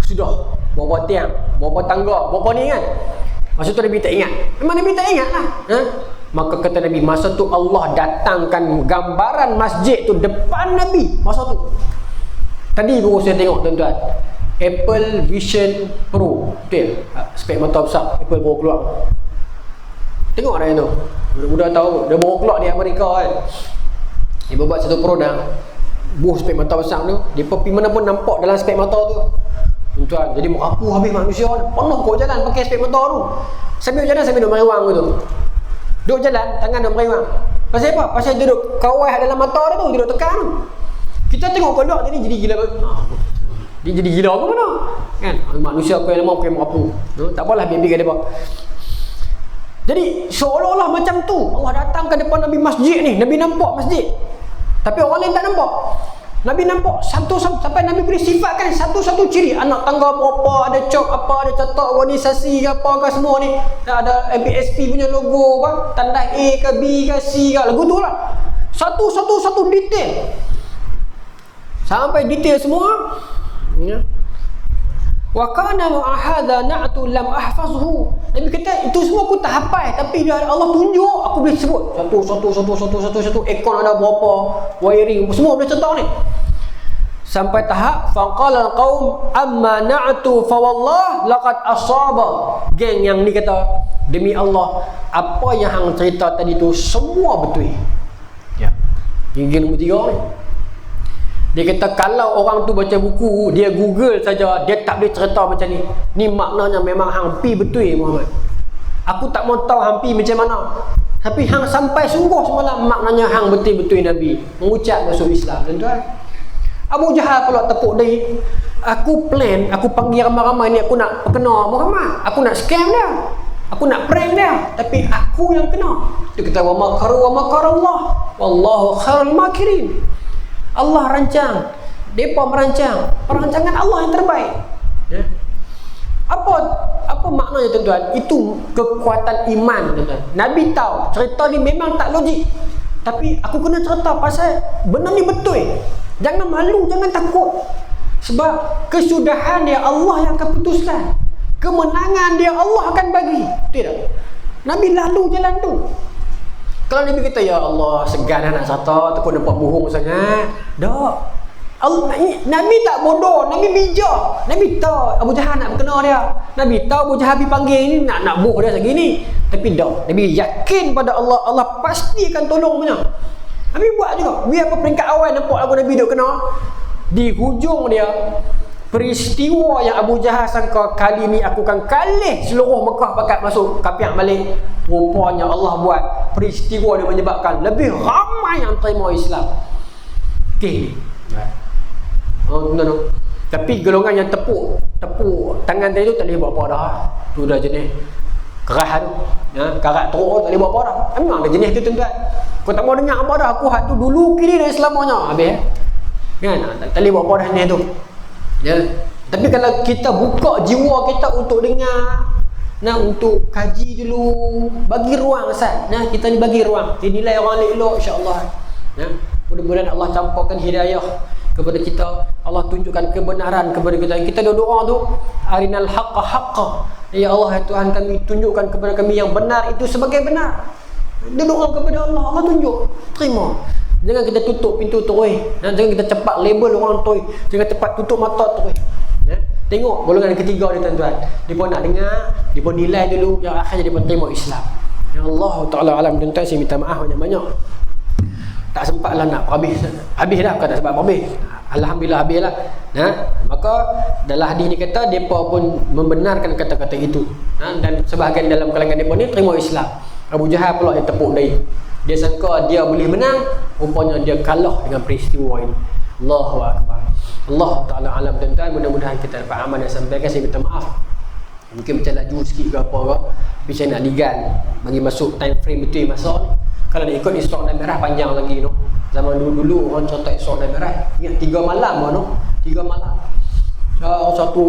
sudah berapa tiang, berapa tangga, berapa ni kan. Masa tu Nabi tak ingat. Memang Nabi tak ingat lah. Maka kata Nabi, masa tu Allah datangkan gambaran masjid tu depan Nabi. Masa tu tadi baru saya tengok tuan-tuan, Apple Vision Pro. Betul? Spek mata besar Apple baru keluar. Tengok dah yang tu. Budak tahu dia baru keluar di Amerika kan. Dia buat satu produk buh spek mata besar tu. Dia pergi mana pun nampak dalam spek mata tu. Tuan-tuan, jadi merapu habis manusia ni. Penuh kau jalan pakai spek mata tu. Sambil jalan sambil duk meriwang tu. Duk jalan, tangan duk meriwang. Pasal apa? Pasal duduk kawai dalam mata dia tu, duduk tekan tu. Kita tengok kodok ni jadi gila. Dia jadi gila ke mana? Kan? Manusia aku yang lemah, aku yang merapu. Tak apalah, biar-biar dia buat. Jadi seolah-olah macam tu Allah datang ke depan Nabi masjid ni. Nabi nampak masjid, tapi orang lain tak nampak. Nabi nampak satu-satu, sampai Nabi beri sifatkan satu-satu ciri. Anak tangga berapa, ada cok apa, ada catak organisasi apa ke semua ni. Ada MPSP punya logo apa, tanda A ke B ke C ke, lagu tu lah. Satu-satu detail. Sampai detail semua. Ya. Wa kana ma'ahadha na'tu lam ahfazhu. Nabi kata itu semua aku tak hafal, tapi bila Allah tunjuk aku boleh sebut satu ekor ada berapa, wiring semua boleh contoh ni. Sampai tahap faqala alqaum amma na'tu fa wallah laqad asaba. Geng yang ni kata, demi Allah apa yang hang cerita tadi tu semua betul. Ya. Geng nombor 3 ni. Dia kata kalau orang tu baca buku, dia Google saja, dia tak boleh cerita macam ni. Ni maknanya memang hang pi betul Muhammad. Aku tak mau tahu hang pi macam mana. Tapi hang sampai sungguh semalam maknanya hang betul-betul Nabi. Mengucap masuk Islam, tuan-tuan. Abu Jahal pula tepuk dia. Aku plan, aku panggil ramai-ramai ni, aku nak perkena Muhammad. Aku nak scam dia. Aku nak prank dia. Tapi aku yang kena. Dia kata wa makaru wa makarallah. Wallahu khairul makirin. Allah rancang, mereka merancang, perancangan Allah yang terbaik. Ya. Apa maknanya tuan-tuan? Itu kekuatan iman, tuan-tuan. Nabi tahu cerita ni memang tak logik, tapi aku kena cerita pasal benda ni betul. Jangan malu, jangan takut. Sebab kesudahan dia Allah yang akan putuskan. Kemenangan dia Allah akan bagi. Tidak. Nabi lalu jalan tu. Kalau Nabi kata, ya Allah, segan nak cerita, takut nampak bohong sangat. Tak. Nabi tak bodoh, Nabi bijak. Nabi tahu Abu Jahal nak berkena dia. Nabi tahu Abu Jahal pergi panggil ni, nak boh dia segini. Tapi tak. Nabi yakin pada Allah, Allah pasti akan tolong punya. Nabi buat juga. Biar apa peringkat awal nampak lagu Nabi duk kena. Di hujung dia, peristiwa yang Abu Jahal sangka kali ni aku akan kalih seluruh Mekah pakat masuk kapiak balik. Rupanya Allah buat peristiwa dia menyebabkan lebih ramai yang terima Islam. Okey. No. Tapi golongan yang tepuk tangan dia tu tak boleh buat apa dah. Tu dah jenis keras tu. Ya, karat teruk tak boleh buat apa dah. Memang dah jenis tu tuan-tuan. Kau tak mau dengar apa dah, aku hak tu dulu kiri dari selamanya. Habis kan? Tak boleh buat apa dah ni tu. Ya. Tapi kalau kita buka jiwa kita untuk dengar, untuk kaji dulu, bagi ruang Ustaz. Kita ni bagi ruang. Nilai orang elok insya-Allah. Ya. Mudah-mudahan Allah campurkan hidayah kepada kita. Allah tunjukkan kebenaran kepada kita. Kita doa tu, arinal haqqa haqqa. Ya Allah, ya Tuhan kami, tunjukkan kepada kami yang benar itu sebagai benar. Dia doa kepada Allah, Allah tunjuk, terima. Jangan kita tutup pintu terus. Jangan kita cepat label orang tu. Jangan cepat tutup mata terus. Ya. Tengok golongan ketiga ni tuan-tuan. Depa nak dengar, depa nilai dulu, yang akhirnya depa terima Islam. Ya Allah Taala alam, tuan-tuan, saya minta maaf banyak-banyak. Tak sempatlah nak habis. Habis dah, bukan tak sempat habis. Alhamdulillah habislah. Maka dalam hadis ni kata depa pun membenarkan kata-kata itu. Dan sebahagian dalam kalangan depa ni terima Islam. Abu Jahal pula yang tepuk dia. Dia sangka dia boleh menang, rupanya dia kalah dengan peristiwa ini. Allahu akbar. Allah Taala alam, tuan-tuan. Mudah-mudahan kita dapat amal yang sampaikan. Saya minta maaf, mungkin macam laju sikit ke apa ke, tapi saya nak ligan bagi masuk time frame betul masuk ni. Kalau nak ikut Isra' dan Mi'raj panjang lagi tu. Zaman dulu orang contoh Isra' dan Mi'raj, ingat 3 malam tu, 3 malam. Satu.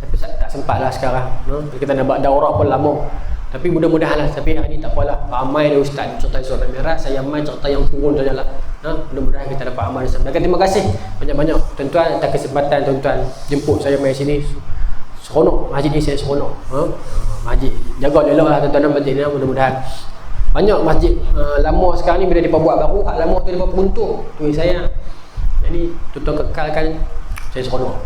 Tapi tak sempatlah sekarang. Kita nak buat daurah pun lama. Tapi mudah-mudahanlah, tapi hari ni tak apalah. Ramai dia ustaz cerita Isra' dan Mi'raj, saya main cerita yang turun sajalah. Mudah-mudahan kita dapat amal sama. Dan terima kasih banyak-banyak tuan-tuan atas kesempatan tuan-tuan jemput saya mai sini. Seronok masjid ni, saya seronok. Masjid jaga eloklah tuan-tuan masjid ni, mudah-mudahan. Banyak masjid lama sekarang ni bila depa buat baru, hak lama tu depa peruntuk. Tu saya. Jadi tuan-tuan kekalkan, saya seronok.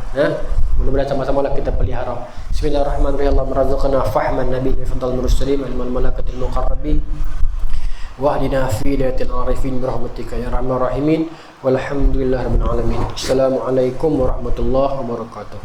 Mudah-mudahan sama-sama lah kita pelihara. Bismillahirrahmanirrahim. Allah merazaqana fahman nabi wa fadl mursalin wal malaikatil muqarrabin. Wahdina fi hidayatil arifin birahmatika ya arhamar rahimin. Walhamdulillahirabbil alamin. Assalamualaikum warahmatullahi wabarakatuh.